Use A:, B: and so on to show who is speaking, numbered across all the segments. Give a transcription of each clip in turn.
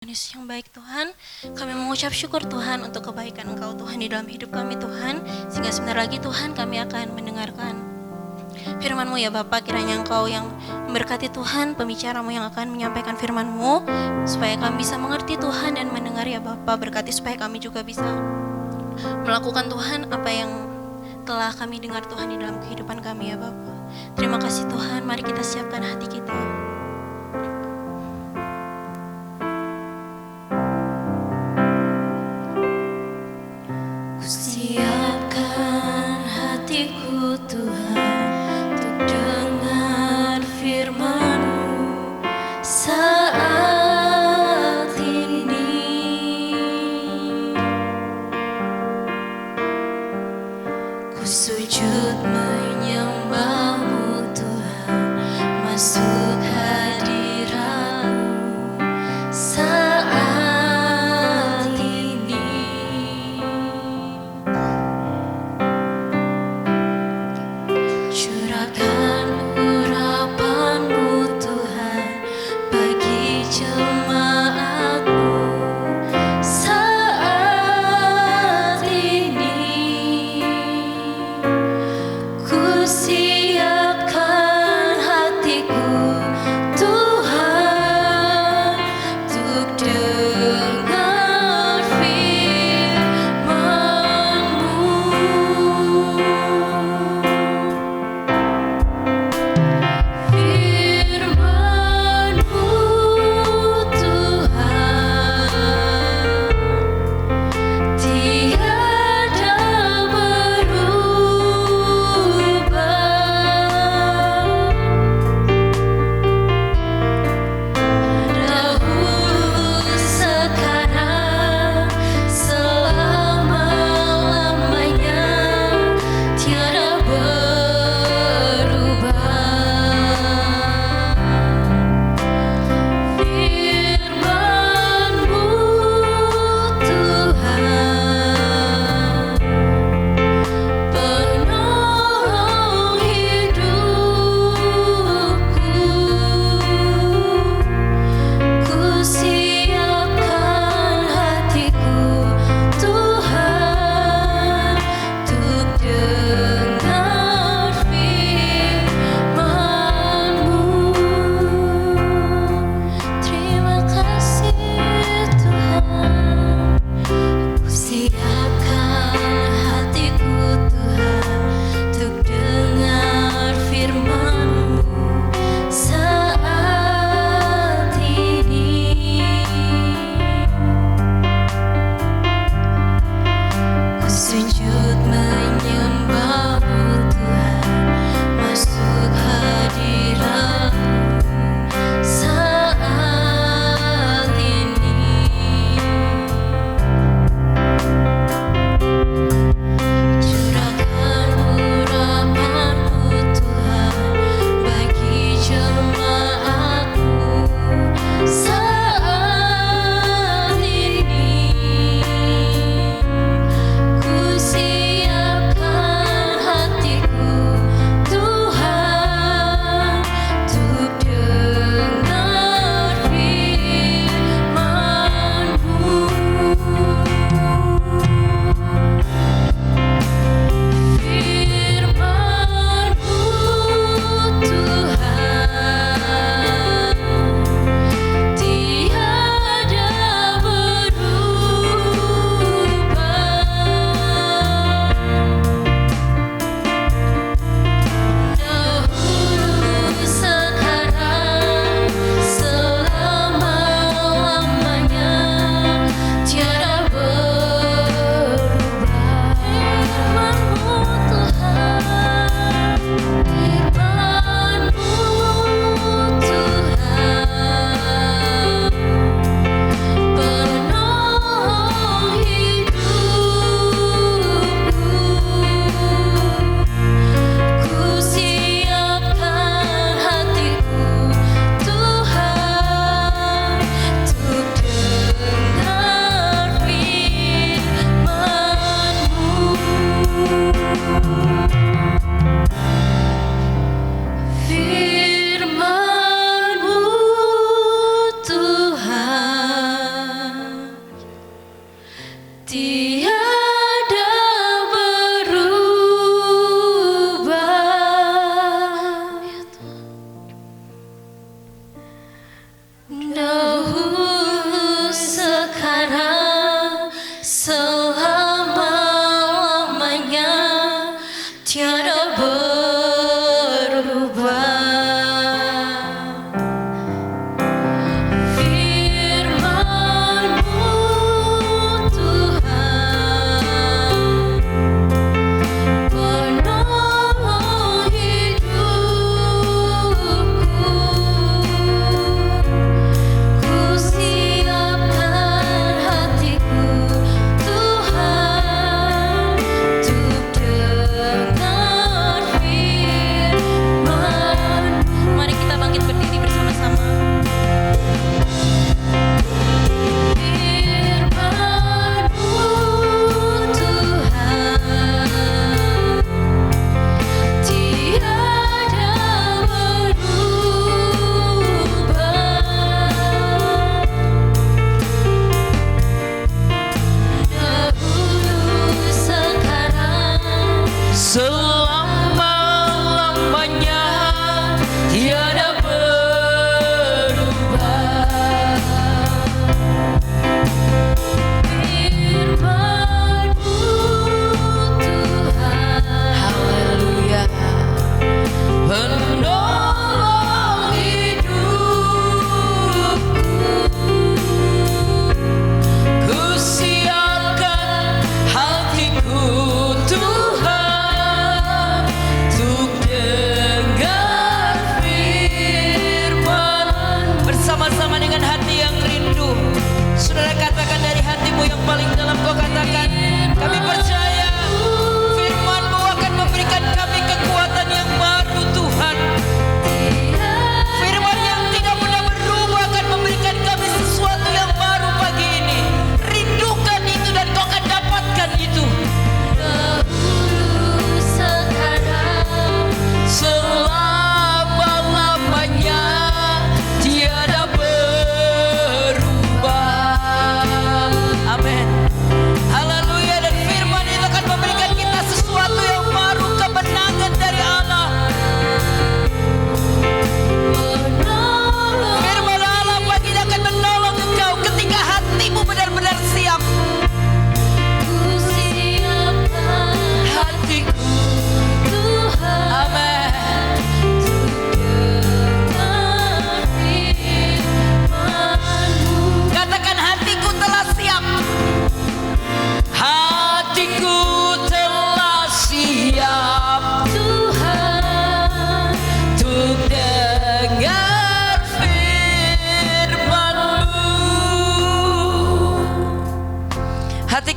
A: Yesus yang baik Tuhan, kami mengucap syukur Tuhan untuk kebaikan Engkau Tuhan di dalam hidup kami Tuhan. Sehingga sebentar lagi Tuhan kami akan mendengarkan firman-Mu ya Bapa. Kiranya Engkau yang memberkati Tuhan, pembicara-Mu yang akan menyampaikan firman-Mu, supaya kami bisa mengerti Tuhan dan mendengar ya Bapa. Berkati supaya kami juga bisa melakukan Tuhan apa yang telah kami dengar Tuhan di dalam kehidupan kami ya Bapa. Terima kasih Tuhan, mari kita siapkan hati kita. Siapkan hatiku Tuhan untuk dengar firman-Mu saat ini. Ku sujud menyembah-Mu Tuhan, masuk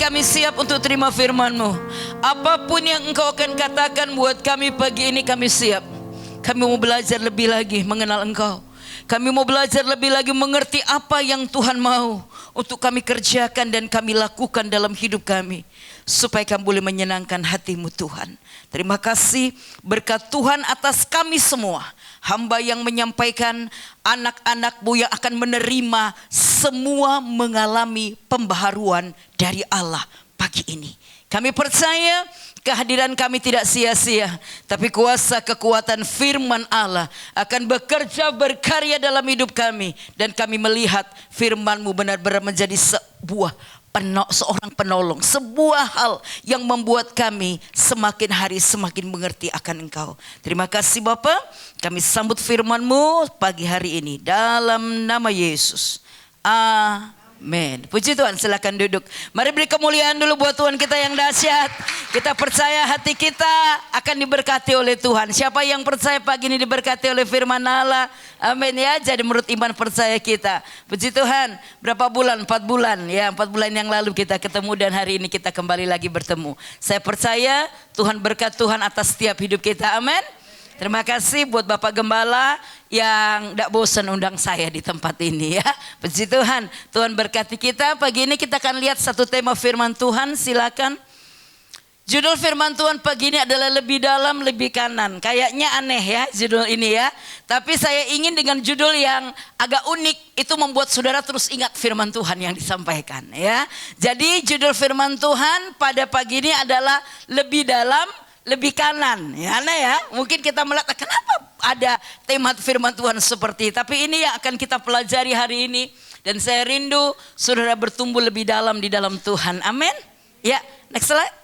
B: kami siap untuk terima firman-Mu. Apapun yang Engkau akan katakan buat kami pagi ini, kami siap. Kami mau belajar lebih lagi mengenal Engkau. Kami mau belajar lebih lagi mengerti apa yang Tuhan mau untuk kami kerjakan dan kami lakukan dalam hidup kami, supaya kami boleh menyenangkan hati-Mu Tuhan. Terima kasih berkat Tuhan atas kami semua. Hamba yang menyampaikan, anak-anak-Mu yang akan menerima, semua mengalami pembaharuan dari Allah pagi ini. Kami percaya kehadiran kami tidak sia-sia, tapi kuasa kekuatan firman Allah akan bekerja berkarya dalam hidup kami. Dan kami melihat firman-Mu benar-benar menjadi seorang penolong, sebuah hal yang membuat kami semakin hari semakin mengerti akan Engkau. Terima kasih Bapa, kami sambut firman-Mu pagi hari ini dalam nama Yesus. Amin. Puji Tuhan, silakan duduk. Mari beri kemuliaan dulu buat Tuhan kita yang dahsyat. Kita percaya hati kita akan diberkati oleh Tuhan. Siapa yang percaya pagi ini diberkati oleh firman Allah? Amin ya. Jadi menurut iman percaya kita. Puji Tuhan. Berapa bulan? 4 bulan ya. 4 bulan yang lalu kita ketemu dan hari ini kita kembali lagi bertemu. Saya percaya Tuhan berkat Tuhan atas setiap hidup kita. Amin. Terima kasih buat Bapak Gembala yang tidak bosan undang saya di tempat ini ya. Puji Tuhan. Tuhan berkati kita. Pagi ini kita akan lihat satu tema firman Tuhan. Silakan. Judul firman Tuhan pagi ini adalah lebih dalam, lebih kanan. Kayaknya aneh ya judul ini ya. Tapi saya ingin dengan judul yang agak unik, itu membuat saudara terus ingat firman Tuhan yang disampaikan ya. Jadi judul firman Tuhan pada pagi ini adalah lebih dalam, lebih kanan. Ya aneh ya. Mungkin kita melihat kenapa ada tema firman Tuhan seperti itu. Tapi ini yang akan kita pelajari hari ini. Dan saya rindu saudara bertumbuh lebih dalam di dalam Tuhan. Amin. Ya, next slide.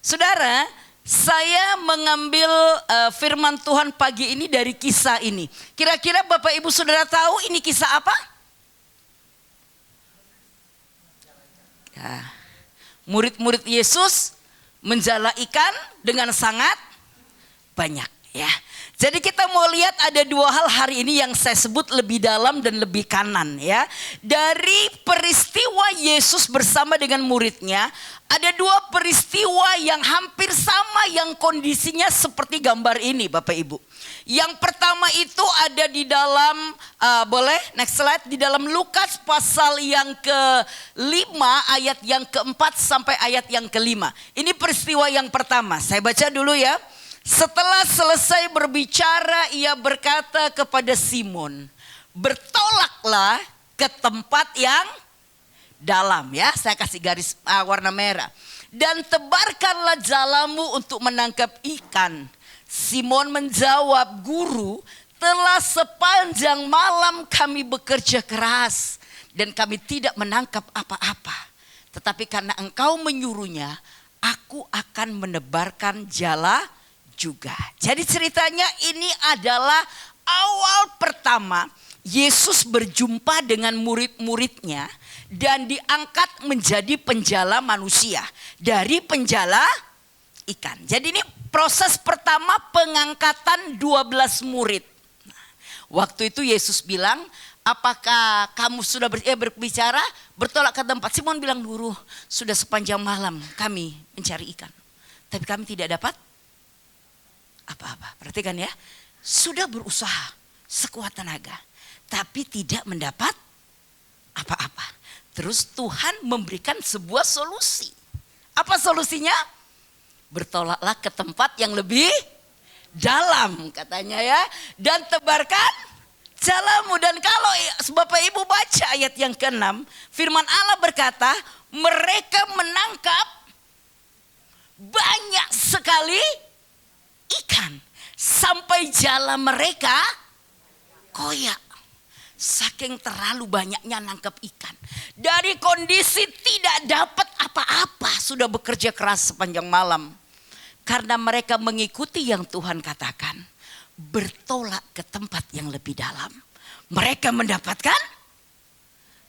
B: Saudara, saya mengambil firman Tuhan pagi ini dari kisah ini. Kira-kira Bapak Ibu Saudara tahu ini kisah apa? Ya. Murid-murid Yesus menjala ikan dengan sangat banyak ya. Jadi kita mau lihat ada 2 hal hari ini yang saya sebut lebih dalam dan lebih kanan ya. Dari peristiwa Yesus bersama dengan muridnya, ada 2 peristiwa yang hampir sama yang kondisinya seperti gambar ini Bapak Ibu. Yang pertama itu ada di dalam, boleh next slide, di dalam Lukas pasal yang ke-5 ayat yang ke-4 sampai ayat yang ke-5. Ini peristiwa yang pertama, saya baca dulu ya. Setelah selesai berbicara, ia berkata kepada Simon, bertolaklah ke tempat yang dalam ya. Saya kasih garis warna merah. Dan tebarkanlah jalamu untuk menangkap ikan. Simon menjawab, Guru, telah sepanjang malam kami bekerja keras dan kami tidak menangkap apa-apa. Tetapi karena engkau menyuruhnya, aku akan menebarkan jala juga. Jadi ceritanya ini adalah awal pertama Yesus berjumpa dengan murid-muridnya dan diangkat menjadi penjala manusia dari penjala ikan. Jadi ini proses pertama pengangkatan 12 murid. Waktu itu Yesus bilang, apakah kamu sudah berbicara? Bertolak ke tempat. Simon bilang, Guru, sudah sepanjang malam kami mencari ikan, tapi kami tidak dapat apa-apa. Perhatikan ya, sudah berusaha sekuat tenaga, tapi tidak mendapat apa-apa. Terus Tuhan memberikan sebuah solusi. Apa solusinya? Bertolaklah ke tempat yang lebih dalam katanya ya. Dan tebarkan jalamu. Dan kalau Bapak Ibu baca ayat yang ke-6, firman Allah berkata, mereka menangkap banyak sekali ikan sampai jala mereka koyak. Saking terlalu banyaknya nangkap ikan. Dari kondisi tidak dapat apa-apa, sudah bekerja keras sepanjang malam. Karena mereka mengikuti yang Tuhan katakan, bertolak ke tempat yang lebih dalam. Mereka mendapatkan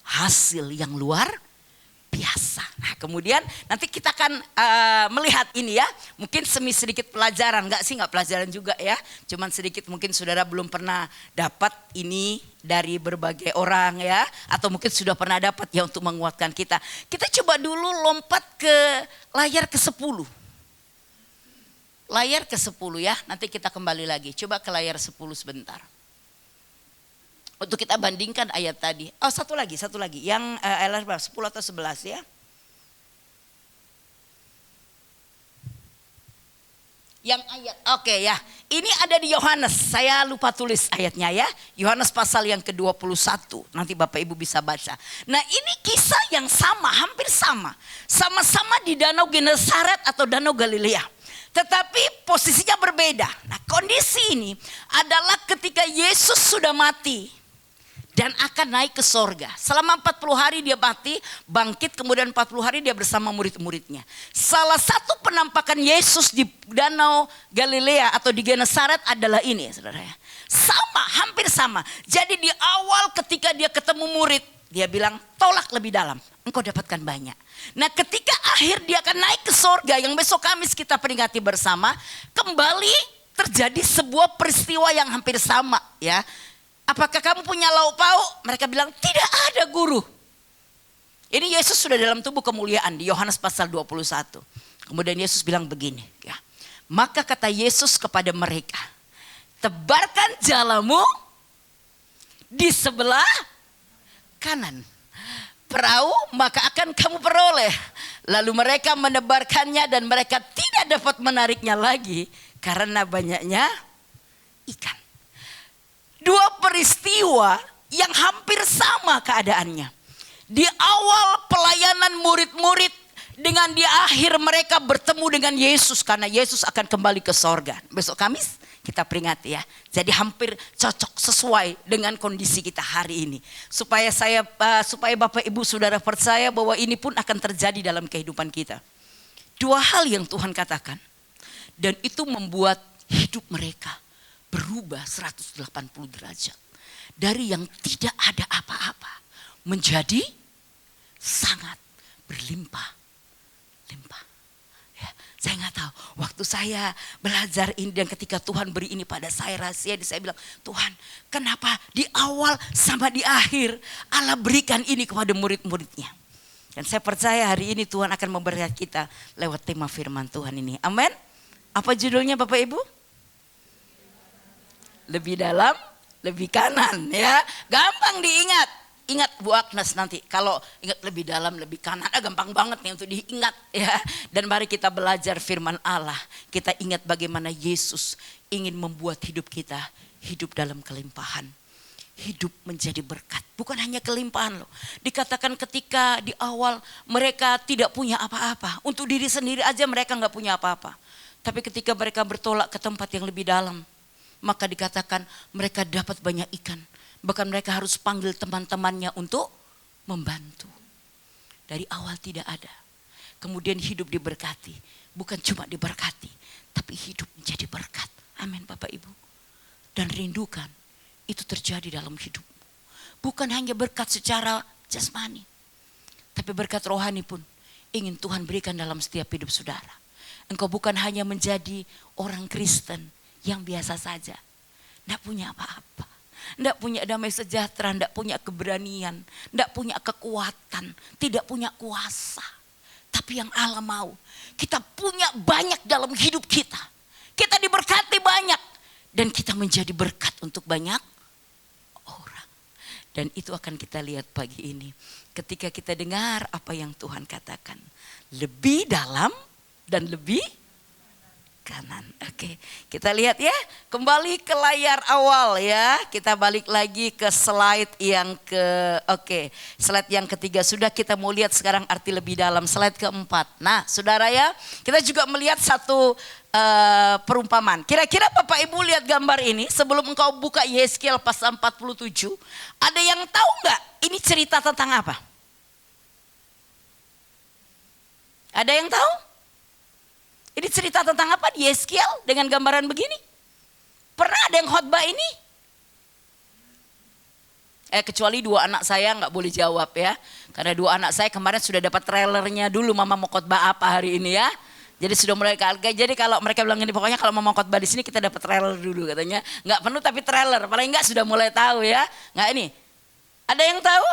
B: hasil yang luar biasa. Nah, kemudian nanti kita akan melihat ini ya. Mungkin sedikit pelajaran, nggak pelajaran juga ya. Cuman sedikit mungkin saudara belum pernah dapat ini dari berbagai orang ya. Atau mungkin sudah pernah dapat ya untuk menguatkan kita. Kita coba dulu lompat ke layar ke-10. Layar ke-10 ya, nanti kita kembali lagi. Coba ke layar 10 sebentar. Untuk kita bandingkan ayat tadi. Oh satu lagi. Yang ayat berapa? 10 atau 11 ya. Yang ayat, oke ya. Ini ada di Yohanes, saya lupa tulis ayatnya ya. Yohanes pasal yang ke-21, nanti Bapak Ibu bisa baca. Nah ini kisah yang sama, hampir sama. Sama-sama di Danau Genesaret atau Danau Galilea. Tetapi posisinya berbeda. Nah kondisi ini adalah ketika Yesus sudah mati dan akan naik ke sorga. Selama 40 hari dia mati, bangkit, kemudian 40 hari dia bersama murid-muridnya. Salah satu penampakan Yesus di Danau Galilea atau di Genesaret adalah ini saudara ya. Sama, hampir sama. Jadi di awal ketika dia ketemu murid, dia bilang tolak lebih dalam, engkau dapatkan banyak. Nah ketika akhir dia akan naik ke sorga yang besok Kamis kita peringati bersama, kembali terjadi sebuah peristiwa yang hampir sama ya. Apakah kamu punya lauk pauk? Mereka bilang tidak ada guru. Ini Yesus sudah dalam tubuh kemuliaan di Yohanes pasal 21. Kemudian Yesus bilang begini ya. Maka kata Yesus kepada mereka, tebarkan jalamu di sebelah kanan perahu, maka akan kamu peroleh. Lalu mereka menebarkannya dan mereka tidak dapat menariknya lagi karena banyaknya ikan. Dua peristiwa yang hampir sama keadaannya. Di awal pelayanan murid-murid dengan di akhir mereka bertemu dengan Yesus karena Yesus akan kembali ke sorga. Besok Kamis kita peringati ya. Jadi hampir cocok sesuai dengan kondisi kita hari ini. Supaya Bapak Ibu Saudara percaya bahwa ini pun akan terjadi dalam kehidupan kita. Dua hal yang Tuhan katakan dan itu membuat hidup mereka berubah 180 derajat. Dari yang tidak ada apa-apa menjadi sangat berlimpah-limpah. Ya, saya nggak tahu. Waktu saya belajar ini dan ketika Tuhan beri ini pada saya rahasia, saya bilang Tuhan, kenapa di awal sama di akhir Allah berikan ini kepada murid-muridnya. Dan saya percaya hari ini Tuhan akan memberkati kita lewat tema firman Tuhan ini. Amin. Apa judulnya Bapak Ibu? Lebih dalam, lebih kanan ya. Gampang diingat. Ingat Bu Agnes nanti kalau ingat lebih dalam, lebih kanan. Gampang banget nih untuk diingat ya. Dan mari kita belajar firman Allah. Kita ingat bagaimana Yesus ingin membuat hidup kita hidup dalam kelimpahan. Hidup menjadi berkat. Bukan hanya kelimpahan loh. Dikatakan ketika di awal mereka tidak punya apa-apa. Untuk diri sendiri aja mereka gak punya apa-apa. Tapi ketika mereka bertolak ke tempat yang lebih dalam, maka dikatakan mereka dapat banyak ikan. Bahkan mereka harus panggil teman-temannya untuk membantu. Dari awal tidak ada. Kemudian hidup diberkati. Bukan cuma diberkati, tapi hidup menjadi berkat. Amin Bapak Ibu. Dan rindukan itu terjadi dalam hidupmu. Bukan hanya berkat secara jasmani, tapi berkat rohani pun ingin Tuhan berikan dalam setiap hidup saudara. Engkau bukan hanya menjadi orang Kristen yang biasa saja, tidak punya apa-apa, tidak punya damai sejahtera, tidak punya keberanian, tidak punya kekuatan, tidak punya kuasa. Tapi yang Allah mau, kita punya banyak dalam hidup kita. Kita diberkati banyak dan kita menjadi berkat untuk banyak orang. Dan itu akan kita lihat pagi ini ketika kita dengar apa yang Tuhan katakan. Lebih dalam dan lebih kanan. Oke, kita lihat ya. Kembali ke layar awal ya. Kita balik lagi ke slide yang slide yang ketiga. Sudah kita mau lihat sekarang arti lebih dalam. Slide keempat. Nah, saudara ya, kita juga melihat satu perumpamaan. Kira-kira Bapak Ibu lihat gambar ini sebelum engkau buka Yeskiel pasal 47. Ada yang tahu nggak? Ini cerita tentang apa? Ada yang tahu? Ini cerita tentang apa di Yeskiel dengan gambaran begini? Pernah ada yang khotbah ini? Kecuali dua anak saya nggak boleh jawab ya. Karena dua anak saya kemarin sudah dapat trailernya dulu, mama mau khotbah apa hari ini ya. Jadi sudah mulai kaget. Jadi kalau mereka bilang ini, pokoknya kalau mama khotbah di sini kita dapat trailer dulu katanya. Nggak penuh tapi trailer, paling nggak sudah mulai tahu ya. Nggak ini, ada yang tahu?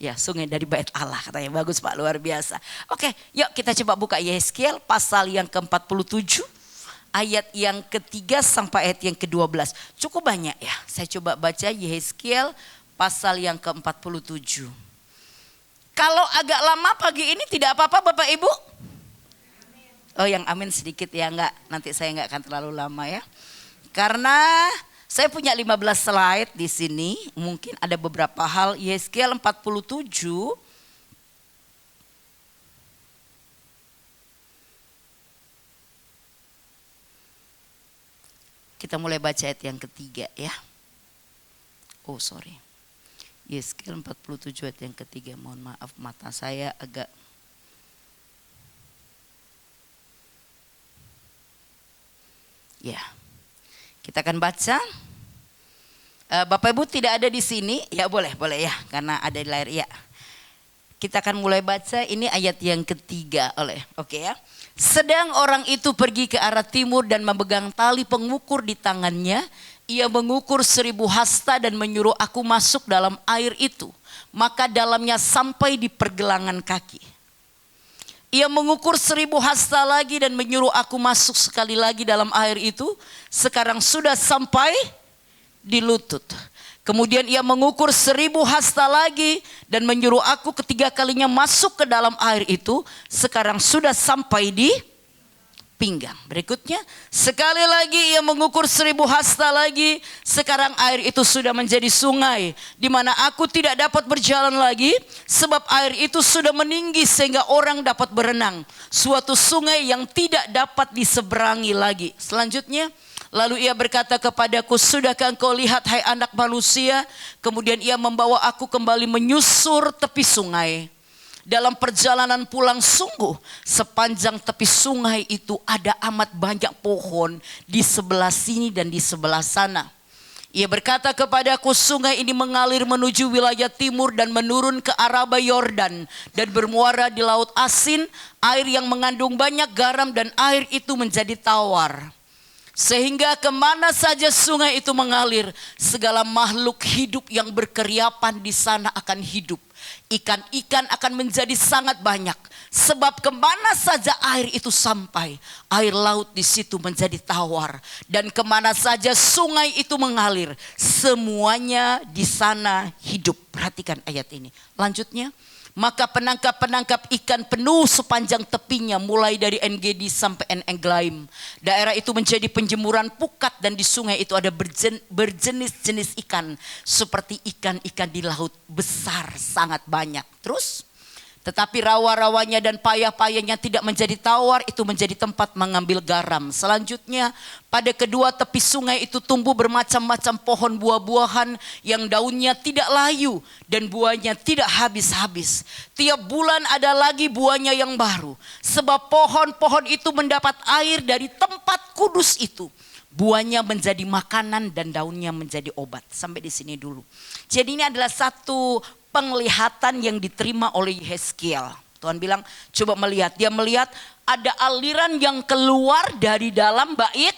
B: Ya, sungai dari bait Allah katanya. Bagus Pak, luar biasa. Oke, yuk kita coba buka Yehezkiel pasal yang ke-47. Ayat yang ketiga sampai ayat yang ke-12. Cukup banyak ya. Saya coba baca Yehezkiel pasal yang ke-47. Kalau agak lama pagi ini tidak apa-apa Bapak Ibu? Oh yang amin sedikit ya, enggak. Nanti saya enggak akan terlalu lama ya. Karena saya punya 15 slide di sini. Mungkin ada beberapa hal. Yehezkiel 47. Kita mulai baca ayat yang ketiga ya. Oh sorry. Yehezkiel 47 ayat yang ketiga. Mohon maaf mata saya agak. Ya. Kita akan baca. Bapak Ibu tidak ada di sini. Ya boleh ya. Karena ada di layar ya. Kita akan mulai baca ini ayat yang ketiga Oke ya. Sedang orang itu pergi ke arah timur dan memegang tali pengukur di tangannya. Ia mengukur 1000 hasta dan menyuruh aku masuk dalam air itu. Maka dalamnya sampai di pergelangan kaki. Ia mengukur 1000 hasta lagi dan menyuruh aku masuk sekali lagi dalam air itu. Sekarang sudah sampai di lutut. Kemudian ia mengukur 1000 hasta lagi dan menyuruh aku ketiga kalinya masuk ke dalam air itu. Sekarang sudah sampai di pinggang. Berikutnya, sekali lagi ia mengukur 1000 hasta lagi. Sekarang air itu sudah menjadi sungai, di mana aku tidak dapat berjalan lagi, sebab air itu sudah meninggi sehingga orang dapat berenang. Suatu sungai yang tidak dapat diseberangi lagi. Selanjutnya, lalu ia berkata kepadaku, sudahkah engkau lihat hai anak manusia? Kemudian ia membawa aku kembali menyusur tepi sungai. Dalam perjalanan pulang sungguh sepanjang tepi sungai itu ada amat banyak pohon di sebelah sini dan di sebelah sana. Ia berkata kepadaku, sungai ini mengalir menuju wilayah timur dan menurun ke Araba Yordan dan bermuara di Laut Asin, air yang mengandung banyak garam dan air itu menjadi tawar. Sehingga kemana saja sungai itu mengalir, segala makhluk hidup yang berkeriapan di sana akan hidup. Ikan-ikan akan menjadi sangat banyak. Sebab kemana saja air itu sampai, air laut di situ menjadi tawar. Dan kemana saja sungai itu mengalir, semuanya di sana hidup. Perhatikan ayat ini. Lanjutnya. Maka penangkap-penangkap ikan penuh sepanjang tepinya mulai dari En-Gedi sampai En-Eglaim. Daerah itu menjadi penjemuran pukat dan di sungai itu ada berjenis-jenis ikan. Seperti ikan-ikan di laut besar sangat banyak. Terus, tetapi rawa-rawanya dan payah-payahnya tidak menjadi tawar, itu menjadi tempat mengambil garam. Selanjutnya, pada kedua tepi sungai itu tumbuh bermacam-macam pohon buah-buahan yang daunnya tidak layu dan buahnya tidak habis-habis. Tiap bulan ada lagi buahnya yang baru. Sebab pohon-pohon itu mendapat air dari tempat kudus itu. Buahnya menjadi makanan dan daunnya menjadi obat. Sampai di sini dulu. Jadi ini adalah satu penglihatan yang diterima oleh Yehezkiel. Tuhan bilang, coba melihat. Dia melihat ada aliran yang keluar dari dalam bait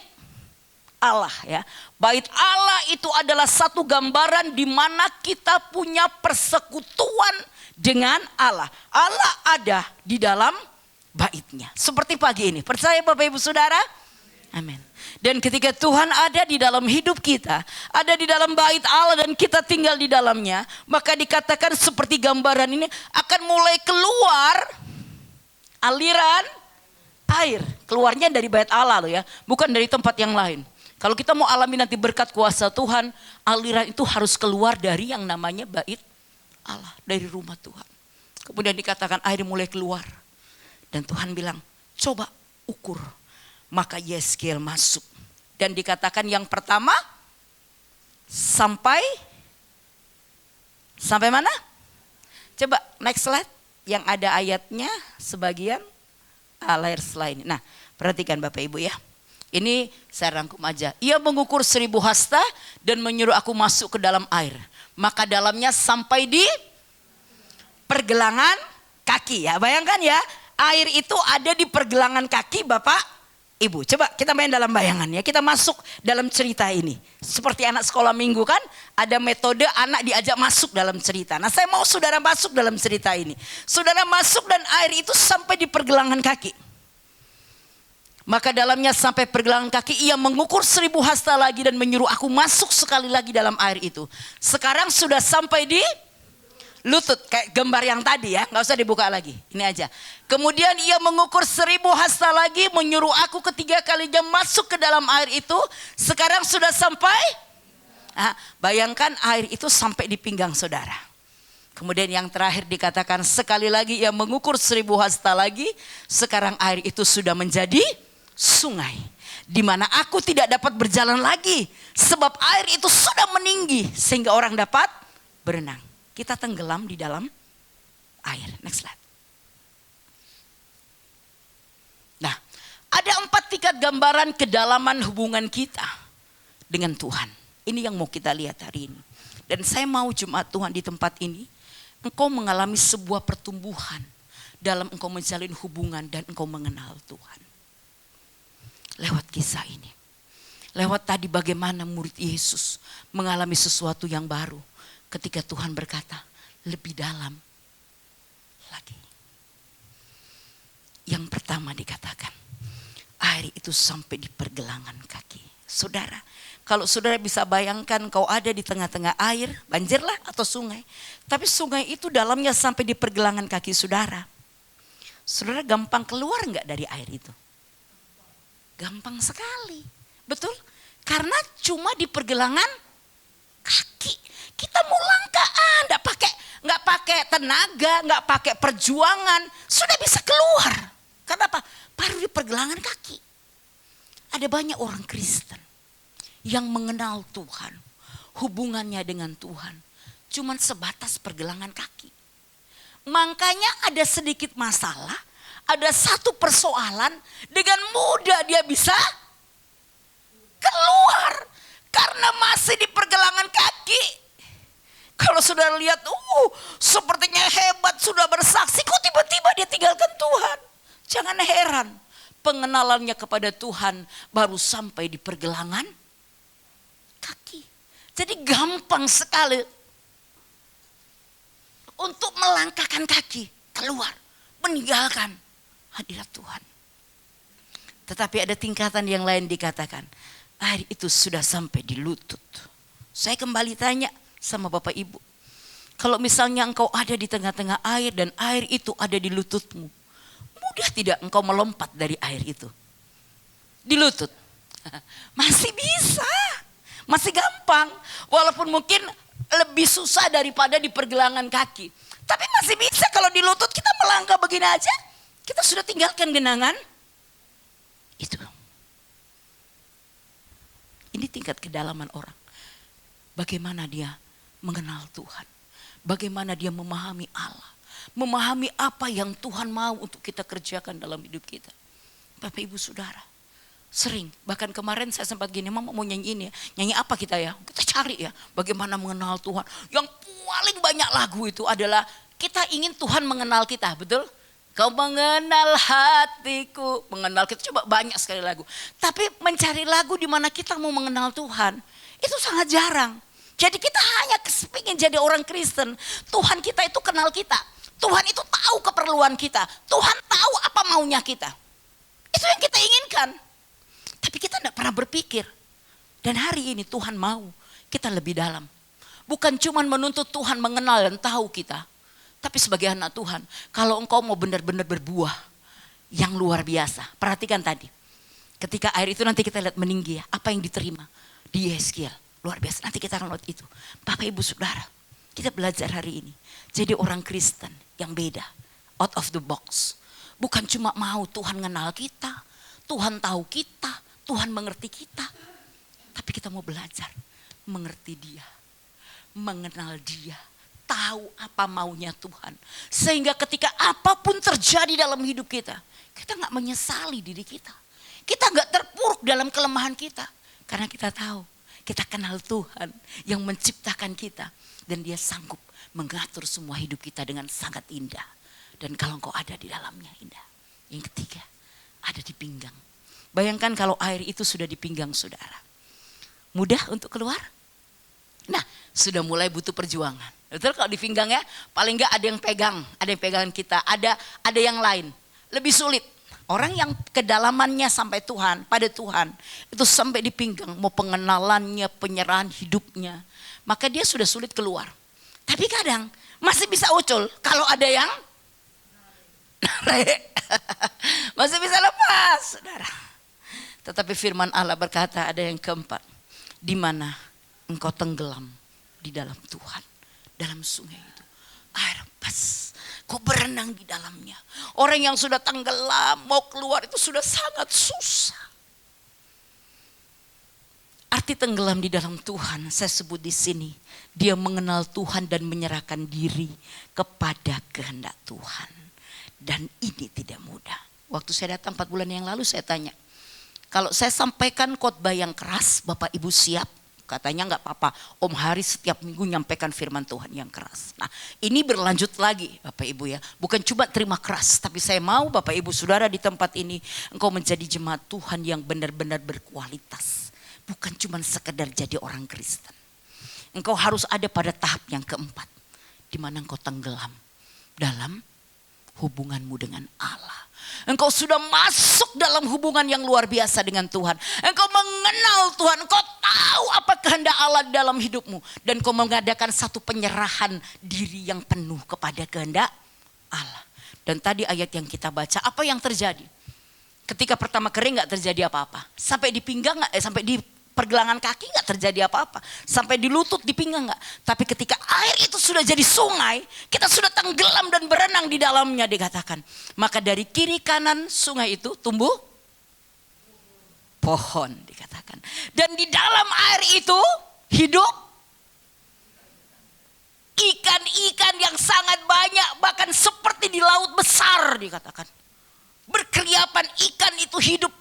B: Allah ya. Bait Allah itu adalah satu gambaran di mana kita punya persekutuan dengan Allah. Allah ada di dalam baitnya. Seperti pagi ini. Percaya Bapak Ibu Saudara? Amin. Dan ketika Tuhan ada di dalam hidup kita, ada di dalam bait Allah dan kita tinggal di dalamnya, maka dikatakan seperti gambaran ini akan mulai keluar aliran air. Keluarnya dari bait Allah loh ya, bukan dari tempat yang lain. Kalau kita mau alami nanti berkat kuasa Tuhan, aliran itu harus keluar dari yang namanya bait Allah, dari rumah Tuhan. Kemudian dikatakan air mulai keluar. Dan Tuhan bilang, coba ukur. Maka Yehezkiel masuk. Dan dikatakan yang pertama sampai mana? Coba next slide yang ada ayatnya sebagian layar slide. Nah, perhatikan Bapak Ibu ya. Ini saya rangkum aja. Ia mengukur 1000 hasta dan menyuruh aku masuk ke dalam air. Maka dalamnya sampai di pergelangan kaki ya. Bayangkan ya, air itu ada di pergelangan kaki Bapak Ibu. Coba kita main dalam bayangan ya. Kita masuk dalam cerita ini. Seperti anak sekolah minggu kan, ada metode anak diajak masuk dalam cerita. Nah, saya mau saudara masuk dalam cerita ini. Saudara masuk dan air itu sampai di pergelangan kaki. Maka dalamnya sampai pergelangan kaki, ia mengukur 1000 hasta lagi dan menyuruh aku masuk sekali lagi dalam air itu. Sekarang sudah sampai di lutut, kayak gambar yang tadi ya, nggak usah dibuka lagi, ini aja. Kemudian ia mengukur 1000 hasta lagi, menyuruh aku ketiga kalinya masuk ke dalam air itu. Sekarang sudah sampai, bayangkan air itu sampai di pinggang saudara. Kemudian yang terakhir dikatakan sekali lagi ia mengukur 1000 hasta lagi. Sekarang air itu sudah menjadi sungai, di mana aku tidak dapat berjalan lagi sebab air itu sudah meninggi sehingga orang dapat berenang. Kita tenggelam di dalam air. Next slide. Nah, ada 4 tingkat gambaran kedalaman hubungan kita dengan Tuhan. Ini yang mau kita lihat hari ini. Dan saya mau Jumat Tuhan di tempat ini, engkau mengalami sebuah pertumbuhan dalam engkau menjalin hubungan dan engkau mengenal Tuhan. Lewat kisah ini. Lewat tadi bagaimana murid Yesus mengalami sesuatu yang baru. Ketika Tuhan berkata, lebih dalam lagi. Yang pertama dikatakan, air itu sampai di pergelangan kaki. Saudara, kalau saudara bisa bayangkan kau ada di tengah-tengah air, banjirlah atau sungai. Tapi sungai itu dalamnya sampai di pergelangan kaki saudara. Saudara gampang keluar enggak dari air itu? Gampang sekali, betul? Karena cuma di pergelangan kaki. Kita mau langkah, nggak pakai tenaga, nggak pakai perjuangan, sudah bisa keluar. Kenapa? Baru di pergelangan kaki. Ada banyak orang Kristen yang mengenal Tuhan, hubungannya dengan Tuhan, cuman sebatas pergelangan kaki. Makanya ada sedikit masalah. Ada satu persoalan, dengan mudah dia bisa keluar karena masih di pergelangan kaki. Kalau saudara lihat, sepertinya hebat sudah bersaksi, kok tiba-tiba dia tinggalkan Tuhan? Jangan heran, pengenalannya kepada Tuhan baru sampai di pergelangan kaki. Jadi gampang sekali untuk melangkahkan kaki keluar, meninggalkan hadirat Tuhan. Tetapi ada tingkatan yang lain dikatakan, air itu sudah sampai di lutut. Saya kembali tanya sama Bapak Ibu, kalau misalnya engkau ada di tengah-tengah air dan air itu ada di lututmu, mudah tidak engkau melompat dari air itu? Di lutut? Masih bisa, masih gampang. Walaupun mungkin lebih susah daripada di pergelangan kaki. Tapi masih bisa kalau di lutut kita melangkah begini aja. Kita sudah tinggalkan genangan itu. Ini tingkat kedalaman orang. Bagaimana dia mengenal Tuhan. Bagaimana dia memahami Allah. Memahami apa yang Tuhan mau untuk kita kerjakan dalam hidup kita. Bapak Ibu Saudara. Sering, bahkan kemarin saya sempat gini, Mama mau nyanyi ini ya. Nyanyi apa kita ya? Kita cari ya, bagaimana mengenal Tuhan. Yang paling banyak lagu itu adalah kita ingin Tuhan mengenal kita, betul? Kau mengenal hatiku, mengenal kita, coba banyak sekali lagu. Tapi mencari lagu di mana kita mau mengenal Tuhan, itu sangat jarang. Jadi kita hanya ingin jadi orang Kristen, Tuhan kita itu kenal kita. Tuhan itu tahu keperluan kita, Tuhan tahu apa maunya kita. Itu yang kita inginkan. Tapi kita tidak pernah berpikir. Dan hari ini Tuhan mau kita lebih dalam. Bukan cuma menuntut Tuhan mengenal dan tahu kita. Tapi sebagai anak Tuhan, kalau engkau mau benar-benar berbuah yang luar biasa. Perhatikan tadi. Ketika air itu nanti kita lihat meninggi ya. Apa yang diterima di Yeskiel. Luar biasa. Nanti kita akan lihat itu. Bapak Ibu Saudara, kita belajar hari ini. Jadi orang Kristen yang beda. Out of the box. Bukan cuma mau Tuhan kenal kita. Tuhan tahu kita. Tuhan mengerti kita. Tapi kita mau belajar mengerti dia. Mengenal dia. Tahu apa maunya Tuhan. Sehingga ketika apapun terjadi dalam hidup kita. Kita gak menyesali diri kita. Kita nggak terpuruk dalam kelemahan kita. Karena kita tahu, kita kenal Tuhan yang menciptakan kita. Dan dia sanggup mengatur semua hidup kita dengan sangat indah. Dan kalau engkau ada di dalamnya indah. Yang ketiga, ada di pinggang. Bayangkan kalau air itu sudah di pinggang saudara. Mudah untuk keluar? Nah, sudah mulai butuh perjuangan. Betul, kalau di pinggang ya, paling enggak ada yang pegangan kita, ada yang lain. Lebih sulit. Orang yang kedalamannya sampai Tuhan, pada Tuhan, itu sampai di pinggang, mau pengenalannya, penyerahan hidupnya, maka dia sudah sulit keluar. Tapi kadang masih bisa ucul kalau ada yang narik. Masih bisa lepas, saudara. Tetapi firman Allah berkata ada yang keempat, di mana engkau tenggelam di dalam Tuhan, dalam sungai itu. Air pas, kau berenang di dalamnya. Orang yang sudah tenggelam mau keluar itu sudah sangat susah. Arti tenggelam di dalam Tuhan saya sebut di sini, dia mengenal Tuhan dan menyerahkan diri kepada kehendak Tuhan. Dan ini tidak mudah. Waktu saya datang 4 bulan yang lalu saya tanya, kalau saya sampaikan khotbah yang keras, Bapak Ibu siap? Katanya enggak apa-apa, Om Hari setiap minggu nyampaikan firman Tuhan yang keras. Nah, ini berlanjut lagi Bapak Ibu ya. Bukan cuma terima keras, tapi saya mau Bapak Ibu Saudara di tempat ini, engkau menjadi jemaat Tuhan yang benar-benar berkualitas. Bukan cuma sekedar jadi orang Kristen. Engkau harus ada pada tahap yang keempat, di mana engkau tenggelam dalam hubunganmu dengan Allah. Engkau sudah masuk dalam hubungan yang luar biasa dengan Tuhan. Engkau mengenal Tuhan. Engkau tahu apa kehendak Allah dalam hidupmu. Dan engkau mengadakan satu penyerahan diri yang penuh kepada kehendak Allah. Dan tadi ayat yang kita baca, apa yang terjadi? Ketika pertama kering gak terjadi apa-apa. Sampai di pinggang sampai di pergelangan kaki gak terjadi apa-apa. Sampai di lutut, di pinggang gak. Tapi ketika air itu sudah jadi sungai, kita sudah tenggelam dan berenang di dalamnya dikatakan. Maka dari kiri kanan sungai itu tumbuh pohon dikatakan. Dan di dalam air itu hidup ikan-ikan yang sangat banyak. Bahkan seperti di laut besar dikatakan. Berkeliapan ikan itu hidup.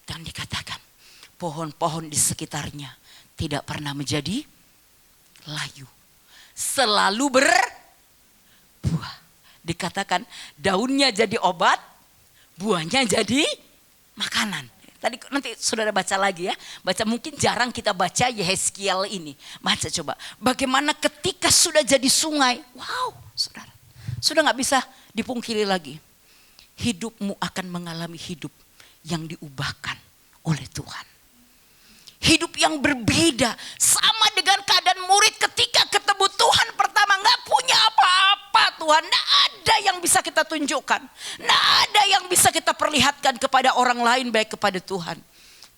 B: Dan dikatakan pohon-pohon di sekitarnya tidak pernah menjadi layu. Selalu berbuah. Dikatakan daunnya jadi obat, buahnya jadi makanan. Tadi nanti saudara baca lagi ya. Baca, mungkin jarang kita baca Yehezkiel ini. Baca coba. Bagaimana ketika sudah jadi sungai. Wow saudara. Sudah gak bisa dipungkiri lagi. Hidupmu akan mengalami hidup yang diubahkan oleh Tuhan. Hidup yang berbeda, sama dengan keadaan murid ketika ketemu Tuhan pertama, gak punya apa-apa Tuhan, gak ada yang bisa kita tunjukkan, gak ada yang bisa kita perlihatkan kepada orang lain baik kepada Tuhan.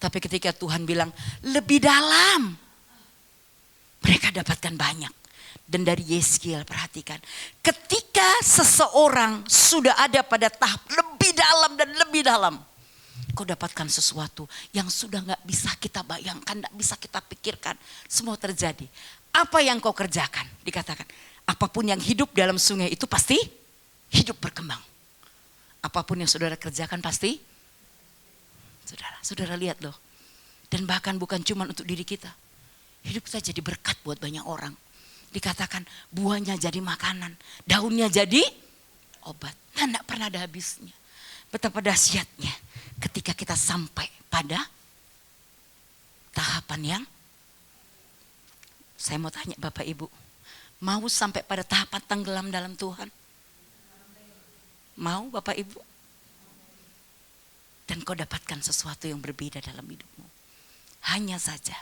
B: Tapi ketika Tuhan bilang lebih dalam, mereka dapatkan banyak. Dan dari Yehezkiel perhatikan, ketika seseorang sudah ada pada tahap lebih dalam dan lebih dalam, kau dapatkan sesuatu yang sudah gak bisa kita bayangkan, gak bisa kita pikirkan. Semua terjadi. Apa yang kau kerjakan? Dikatakan, apapun yang hidup dalam sungai itu pasti hidup berkembang. Apapun yang saudara kerjakan pasti, saudara lihat loh. Dan bahkan bukan cuma untuk diri kita. Hidup kita jadi berkat buat banyak orang. Dikatakan buahnya jadi makanan, daunnya jadi obat. Dan gak pernah ada habisnya. Betapa dahsyatnya ketika kita sampai pada tahapan yang, saya mau tanya Bapak Ibu, mau sampai pada tahapan tenggelam dalam Tuhan? Mau Bapak Ibu? Dan kau dapatkan sesuatu yang berbeda dalam hidupmu. Hanya saja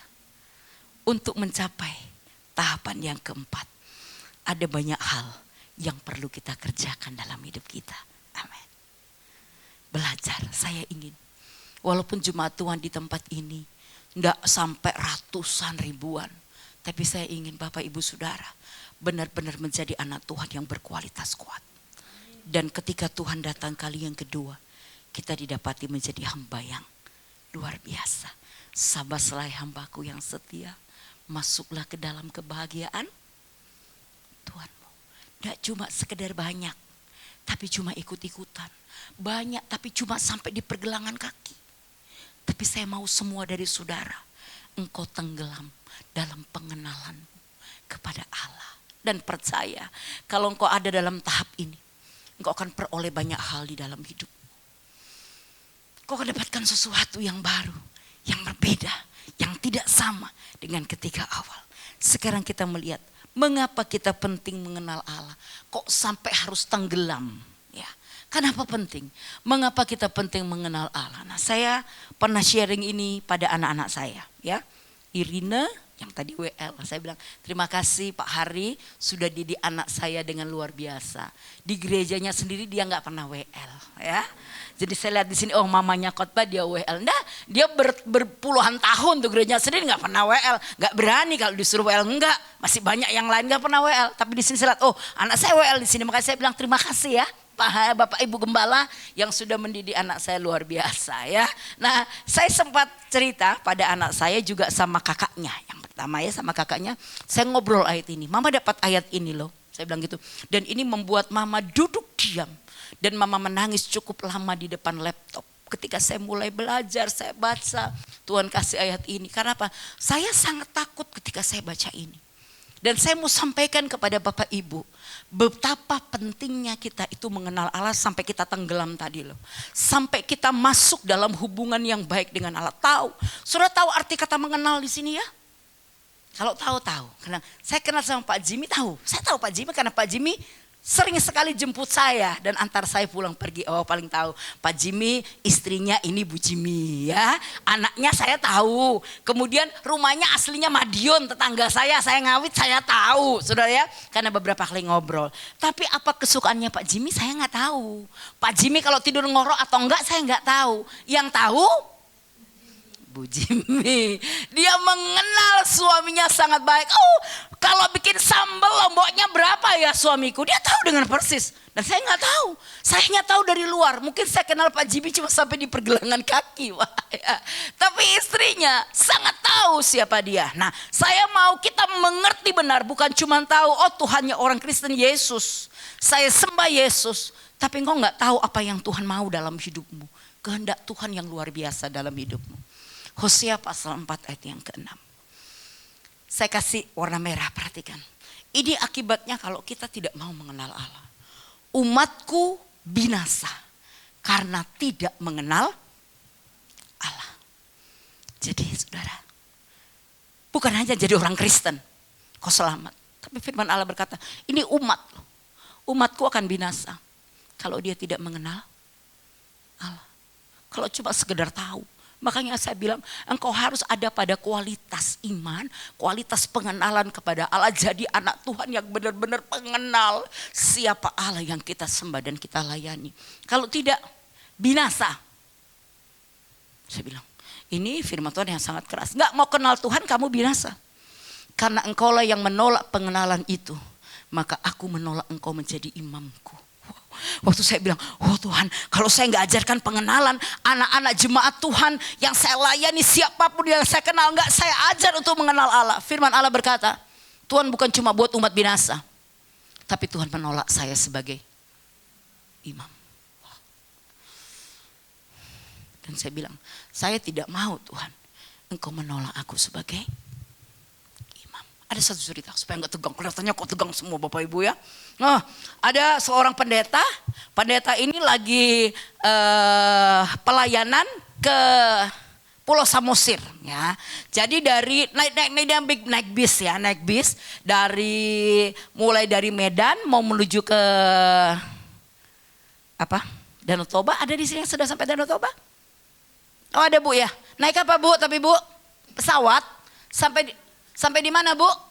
B: untuk mencapai tahapan yang keempat, ada banyak hal yang perlu kita kerjakan dalam hidup kita. Amin. Belajar, saya ingin. Walaupun jemaat Tuhan di tempat ini enggak sampai ratusan ribuan. Tapi saya ingin Bapak Ibu Saudara benar-benar menjadi anak Tuhan yang berkualitas kuat. Dan ketika Tuhan datang kali yang kedua, kita didapati menjadi hamba yang luar biasa. Sabarlah hambaku yang setia, masuklah ke dalam kebahagiaan Tuhanmu. Tidak cuma sekedar banyak, tapi cuma ikut-ikutan. Banyak tapi cuma sampai di pergelangan kaki. Tapi saya mau semua dari saudara, engkau tenggelam dalam pengenalan kepada Allah. Dan percaya kalau engkau ada dalam tahap ini, engkau akan peroleh banyak hal di dalam hidup. Engkau akan dapatkan sesuatu yang baru, yang berbeda, yang tidak sama dengan ketika awal. Sekarang kita melihat mengapa kita penting mengenal Allah. Kok sampai harus tenggelam? Ya, kenapa penting? Mengapa kita penting mengenal Allah? Nah, saya pernah sharing ini pada anak-anak saya, ya. Irina yang tadi WL, saya bilang terima kasih Pak Hari sudah didik anak saya dengan luar biasa. Di gerejanya sendiri dia nggak pernah WL, ya. Jadi saya lihat di sini, oh mamanya khotbah dia WL. Nah, dia berpuluhan tahun tuh gereja sendiri nggak pernah WL, nggak berani kalau disuruh WL enggak. Masih banyak yang lain nggak pernah WL, tapi di sini saya lihat, oh anak saya WL di sini. Makanya saya bilang terima kasih ya Pak Bapak Ibu Gembala yang sudah mendidik anak saya luar biasa ya. Nah, saya sempat cerita pada anak saya juga sama kakaknya. Yang pertama ya sama kakaknya, saya ngobrol ayat ini. Mama dapat ayat ini loh. Saya bilang gitu. Dan ini membuat mama duduk diam. Dan mama menangis cukup lama di depan laptop. Ketika saya mulai belajar, saya baca. Tuhan kasih ayat ini. Karena apa? Saya sangat takut ketika saya baca ini. Dan saya mau sampaikan kepada Bapak Ibu. Betapa pentingnya kita itu mengenal Allah sampai kita tenggelam tadi loh. Sampai kita masuk dalam hubungan yang baik dengan Allah. Tahu? Sudah tahu arti kata mengenal di sini ya? Kalau tahu. Karena saya kenal sama Pak Jimmy tahu. Saya tahu Pak Jimmy karena Pak Jimmy sering sekali jemput saya dan antar saya pulang pergi. Oh paling tahu Pak Jimmy, istrinya ini Bu Jimmy ya. Anaknya saya tahu. Kemudian rumahnya aslinya Madiun, tetangga saya Ngawit saya tahu. Saudara ya, karena beberapa kali ngobrol. Tapi apa kesukaannya Pak Jimmy saya nggak tahu. Pak Jimmy kalau tidur ngorok atau enggak saya nggak tahu. Yang tahu Bu Jimmy, dia mengenal suaminya sangat baik. Oh, kalau bikin sambal lomboknya berapa ya suamiku? Dia tahu dengan persis. Dan saya nggak tahu. Saya hanya tahu dari luar. Mungkin saya kenal Pak Jimmy cuma sampai di pergelangan kaki. Wah, ya. Tapi istrinya sangat tahu siapa dia. Nah, saya mau kita mengerti benar. Bukan cuma tahu, oh Tuhannya orang Kristen Yesus. Saya sembah Yesus. Tapi engkau nggak tahu apa yang Tuhan mau dalam hidupmu. Kehendak Tuhan yang luar biasa dalam hidupmu. Hosea pasal 4 ayat yang ke-6. Saya kasih warna merah, perhatikan. Ini akibatnya kalau kita tidak mau mengenal Allah. Umatku binasa karena tidak mengenal Allah. Jadi saudara, bukan hanya jadi orang Kristen, kau selamat. Tapi firman Allah berkata, ini umat loh. Umatku akan binasa kalau dia tidak mengenal Allah. Kalau cuma sekedar tahu. Makanya saya bilang engkau harus ada pada kualitas iman, kualitas pengenalan kepada Allah. Jadi anak Tuhan yang benar-benar pengenal siapa Allah yang kita sembah dan kita layani. Kalau tidak binasa. Saya bilang ini firman Tuhan yang sangat keras. Gak mau kenal Tuhan kamu binasa. Karena engkaulah yang menolak pengenalan itu. Maka aku menolak engkau menjadi imamku. Waktu saya bilang, oh Tuhan, kalau saya nggak ajarkan pengenalan anak-anak jemaat Tuhan yang saya layani, siapapun yang saya kenal, nggak saya ajar untuk mengenal Allah. Firman Allah berkata, Tuhan bukan cuma buat umat binasa, tapi Tuhan menolak saya sebagai imam. Dan saya bilang, saya tidak mau Tuhan, engkau menolak aku sebagai imam. Ada satu cerita supaya nggak tegang. Kelihatannya kok tegang semua Bapak Ibu ya. Nah, ada seorang pendeta. Pendeta ini lagi pelayanan ke Pulau Samosir ya. Jadi dari naik bis ya, naik bis mulai dari Medan mau menuju ke apa? Danau Toba. Ada di sini yang sudah sampai Danau Toba? Oh ada Bu ya. Naik apa Bu? Tapi Bu pesawat sampai di mana Bu?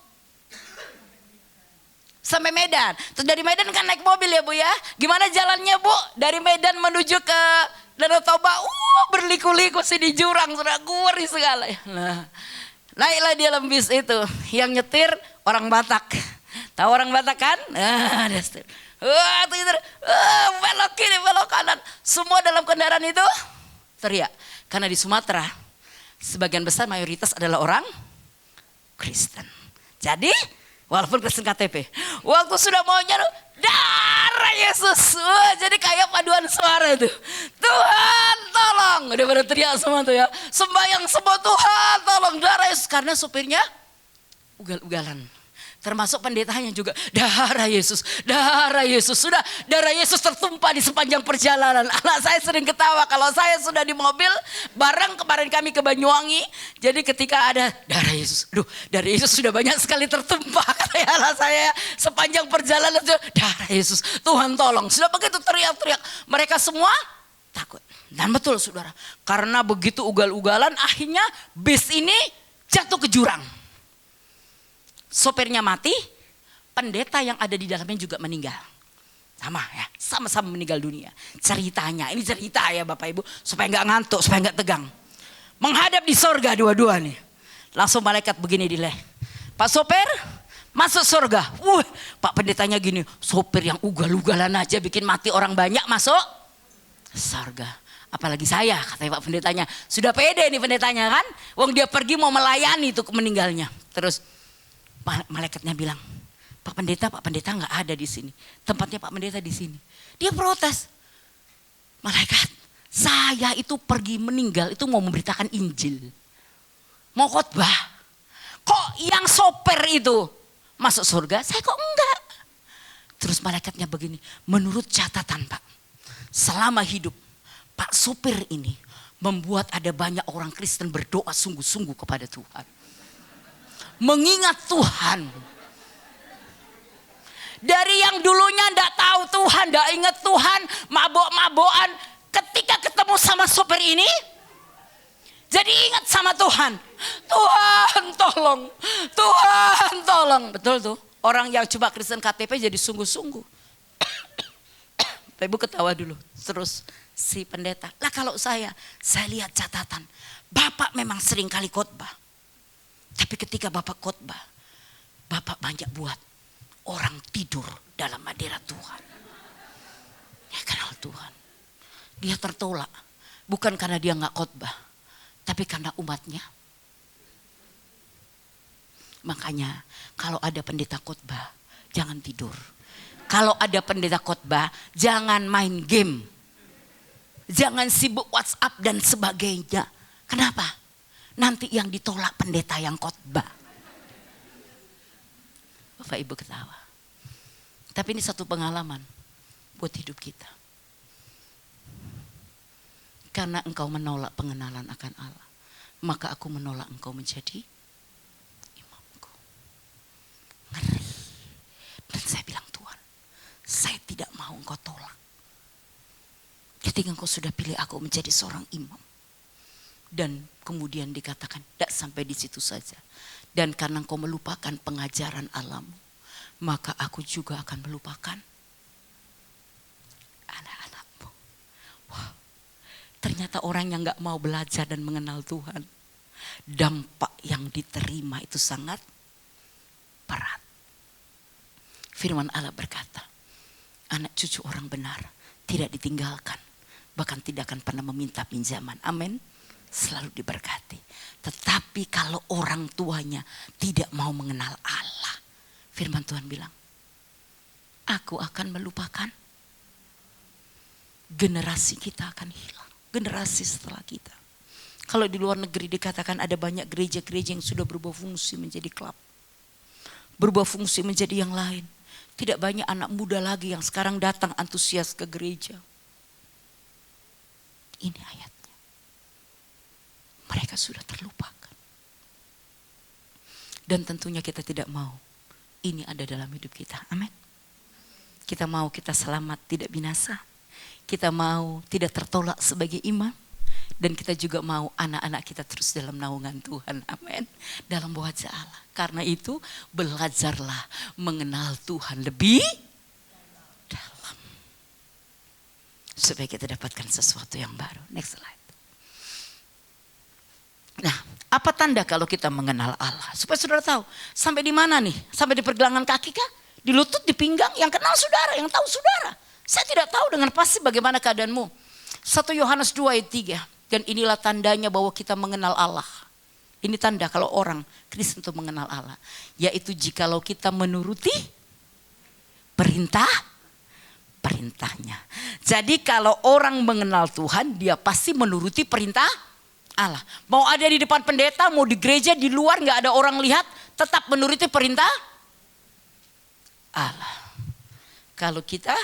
B: Sampai Medan. Terus dari Medan kan naik mobil ya Bu ya. Gimana jalannya Bu? Dari Medan menuju ke Danau Toba. Berliku-liku sih di jurang. Sudah gurih segala. Nah, naiklah di dalam bis itu. Yang nyetir orang Batak. Tahu orang Batak kan? Nah, dia setir. Belok kiri, belok kanan. Semua dalam kendaraan itu teriak. Karena di Sumatera sebagian besar mayoritas adalah orang Kristen. Jadi walaupun Kristen KTP, waktu sudah mau nyaru, dar darah Yesus. Wah, jadi kayak paduan suara tuh. Tuhan tolong. Udah pada teriak semua tuh ya. Sembayang semua, Tuhan tolong darah Yesus. Karena supirnya ugal-ugalan. Termasuk pendetanya juga, darah Yesus, darah Yesus. Sudah darah Yesus tertumpah di sepanjang perjalanan. Anak saya sering ketawa kalau saya sudah di mobil, bareng kemarin kami ke Banyuwangi. Jadi ketika ada darah Yesus, darah Yesus sudah banyak sekali tertumpah. Kata anak saya sepanjang perjalanan, darah Yesus, Tuhan tolong. Sudah begitu teriak-teriak, mereka semua takut. Dan betul saudara, karena begitu ugal-ugalan akhirnya bis ini jatuh ke jurang. Sopirnya mati, pendeta yang ada di dalamnya juga meninggal. Sama-sama meninggal dunia. Ceritanya, ini cerita ya Bapak Ibu, supaya nggak ngantuk, supaya nggak tegang. Menghadap di sorga dua-dua nih. Langsung malaikat begini dileh. Pak sopir, masuk sorga. Pak pendetanya gini, sopir yang ugal-ugalan aja bikin mati orang banyak masuk sorga. Apalagi saya, katanya Pak pendetanya. Sudah pede nih pendetanya kan. Wong dia pergi mau melayani tuh meninggalnya. Terus malaikatnya bilang, Pak pendeta nggak ada di sini. Tempatnya Pak pendeta di sini. Dia protes. Malaikat, saya itu pergi meninggal itu mau memberitakan Injil. Mau khotbah. Kok yang sopir itu masuk surga, saya kok enggak? Terus malaikatnya begini, menurut catatan Pak, selama hidup Pak sopir ini membuat ada banyak orang Kristen berdoa sungguh-sungguh kepada Tuhan. Mengingat Tuhan. Dari yang dulunya enggak tahu Tuhan, enggak ingat Tuhan, mabok-mabokan, ketika ketemu sama sopir ini jadi ingat sama Tuhan. Tuhan tolong, Tuhan tolong. Betul tuh, orang yang coba Kristen KTP jadi sungguh-sungguh. Ibu ketawa dulu. Terus si pendeta, lah kalau saya lihat catatan, Bapak memang sering kali khotbah. Tapi ketika Bapak khotbah, Bapak banyak buat orang tidur dalam hadirat Tuhan. Dia kenal Tuhan. Dia tertolak. Bukan karena dia gak khotbah, tapi karena umatnya. Makanya kalau ada pendeta khotbah, jangan tidur. Kalau ada pendeta khotbah, jangan main game. Jangan sibuk WhatsApp dan sebagainya. Kenapa? Nanti yang ditolak pendeta yang khotbah. Bapak Ibu ketawa. Tapi ini satu pengalaman buat hidup kita. Karena engkau menolak pengenalan akan Allah, maka aku menolak engkau menjadi imamku. Ngeri. Dan saya bilang, Tuhan, saya tidak mau engkau tolak. Ketika engkau sudah pilih aku menjadi seorang imam. Dan kemudian dikatakan, tidak sampai di situ saja. Dan karena engkau melupakan pengajaran Allahmu, maka aku juga akan melupakan anak-anakmu. Wow. Ternyata orang yang gak mau belajar dan mengenal Tuhan, dampak yang diterima itu sangat berat. Firman Allah berkata, anak cucu orang benar tidak ditinggalkan, bahkan tidak akan pernah meminta pinjaman. Amin. Selalu diberkati. Tetapi kalau orang tuanya tidak mau mengenal Allah, firman Tuhan bilang, aku akan melupakan. Generasi kita akan hilang. Generasi setelah kita. Kalau di luar negeri dikatakan ada banyak gereja-gereja yang sudah berubah fungsi menjadi klub. Berubah fungsi menjadi yang lain. Tidak banyak anak muda lagi yang sekarang datang antusias ke gereja. Ini ayatnya. Mereka sudah terlupakan. Dan tentunya kita tidak mau ini ada dalam hidup kita. Amin. Kita mau kita selamat, tidak binasa. Kita mau tidak tertolak sebagai imam. Dan kita juga mau anak-anak kita terus dalam naungan Tuhan. Amin. Dalam wajah Allah. Karena itu belajarlah mengenal Tuhan lebih dalam. Supaya kita dapatkan sesuatu yang baru. Next slide. Nah, apa tanda kalau kita mengenal Allah? Supaya saudara tahu, sampai di mana nih? Sampai di pergelangan kaki kah? Di lutut, di pinggang? Yang kenal saudara, yang tahu saudara. Saya tidak tahu dengan pasti bagaimana keadaanmu. 1 Yohanes 2 ayat 3. Dan inilah tandanya bahwa kita mengenal Allah. Ini tanda kalau orang Kristen itu mengenal Allah. Yaitu jikalau kita menuruti perintah perintahnya. Jadi kalau orang mengenal Tuhan, dia pasti menuruti perintah Allah. Mau ada di depan pendeta, mau di gereja, di luar gak ada orang lihat, tetap menuruti perintah Allah. Kalau kita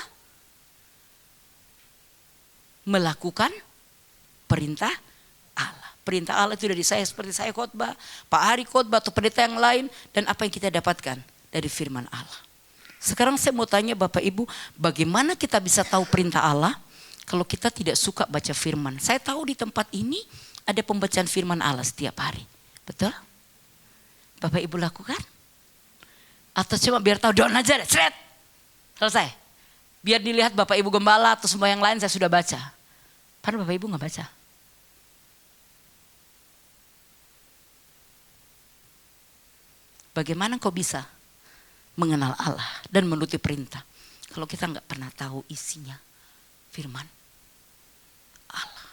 B: melakukan perintah Allah. Perintah Allah itu dari saya, seperti saya khotbah, Pak Hari khotbah, atau pendeta yang lain. Dan apa yang kita dapatkan dari firman Allah. Sekarang saya mau tanya Bapak Ibu, bagaimana kita bisa tahu perintah Allah kalau kita tidak suka baca firman? Saya tahu di tempat ini ada pembacaan firman Allah setiap hari. Betul? Bapak Ibu lakukan? Atau cuma biar tahu down aja deh, seret. Selesai. Biar dilihat Bapak Ibu gembala atau semua yang lain saya sudah baca. Padahal Bapak Ibu gak baca. Bagaimana kau bisa mengenal Allah dan menuruti perintah kalau kita gak pernah tahu isinya firman Allah?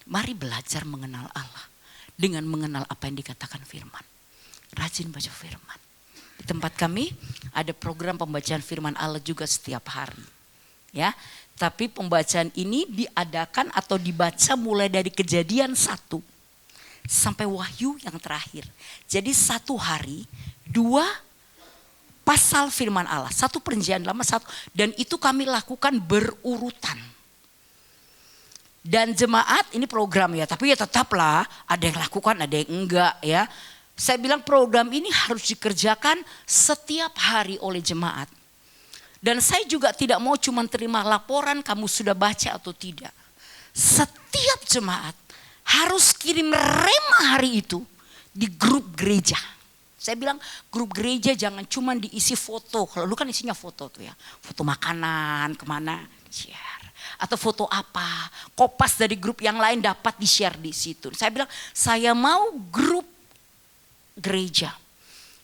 B: Mari belajar mengenal Allah dengan mengenal apa yang dikatakan firman. Rajin baca firman. Di tempat kami ada program pembacaan firman Allah juga setiap hari. Ya, tapi pembacaan ini diadakan atau dibaca mulai dari Kejadian 1 sampai Wahyu yang terakhir. Jadi 1 hari 2 pasal firman Allah, 1 perjanjian lama 1, dan itu kami lakukan berurutan. Dan jemaat ini program ya, tapi ya tetaplah ada yang lakukan, ada yang enggak ya. Saya bilang program ini harus dikerjakan setiap hari oleh jemaat. Dan saya juga tidak mau cuma terima laporan kamu sudah baca atau tidak. Setiap jemaat harus kirim rema hari itu di grup gereja. Saya bilang grup gereja jangan cuma diisi foto. Kalau lu kan isinya foto tuh ya. Foto makanan kemana, share. Atau foto apa, kopas dari grup yang lain dapat di-share di situ. Saya bilang saya mau grup gereja.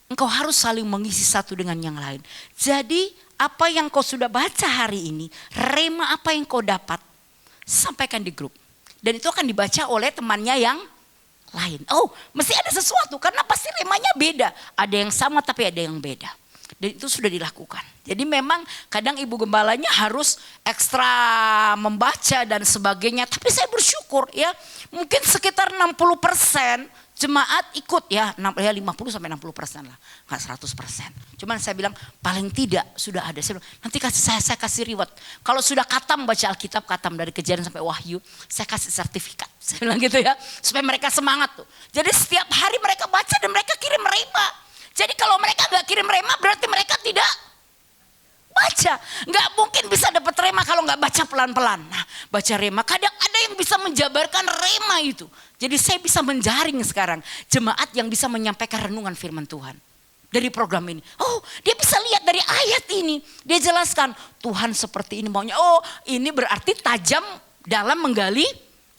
B: Engkau harus saling mengisi satu dengan yang lain. Jadi apa yang kau sudah baca hari ini, rema apa yang kau dapat, sampaikan di grup. Dan itu akan dibaca oleh temannya yang lain. Oh, mesti ada sesuatu karena pasti remanya beda. Ada yang sama tapi ada yang beda. Dan itu sudah dilakukan. Jadi memang kadang ibu gembalanya harus ekstra membaca dan sebagainya. Tapi saya bersyukur ya, mungkin sekitar 60% jemaat ikut ya 50-60% lah, nggak 100%. Cuman saya bilang paling tidak sudah ada. Saya bilang, nanti saya kasih reward. Kalau sudah katam baca Alkitab, katam dari Kejadian sampai Wahyu, saya kasih sertifikat. Saya bilang gitu ya, supaya mereka semangat tuh. Jadi setiap hari mereka baca dan mereka kirim rema. Jadi kalau mereka nggak kirim rema berarti mereka tidak baca. Nggak mungkin bisa dapat rema kalau nggak baca pelan-pelan. Nah, baca rema. Kadang ada yang bisa menjabarkan rema itu. Jadi saya bisa menjaring sekarang jemaat yang bisa menyampaikan renungan firman Tuhan dari program ini. Oh, dia bisa lihat dari ayat ini. Dia jelaskan Tuhan seperti ini maunya. Oh, ini berarti tajam dalam menggali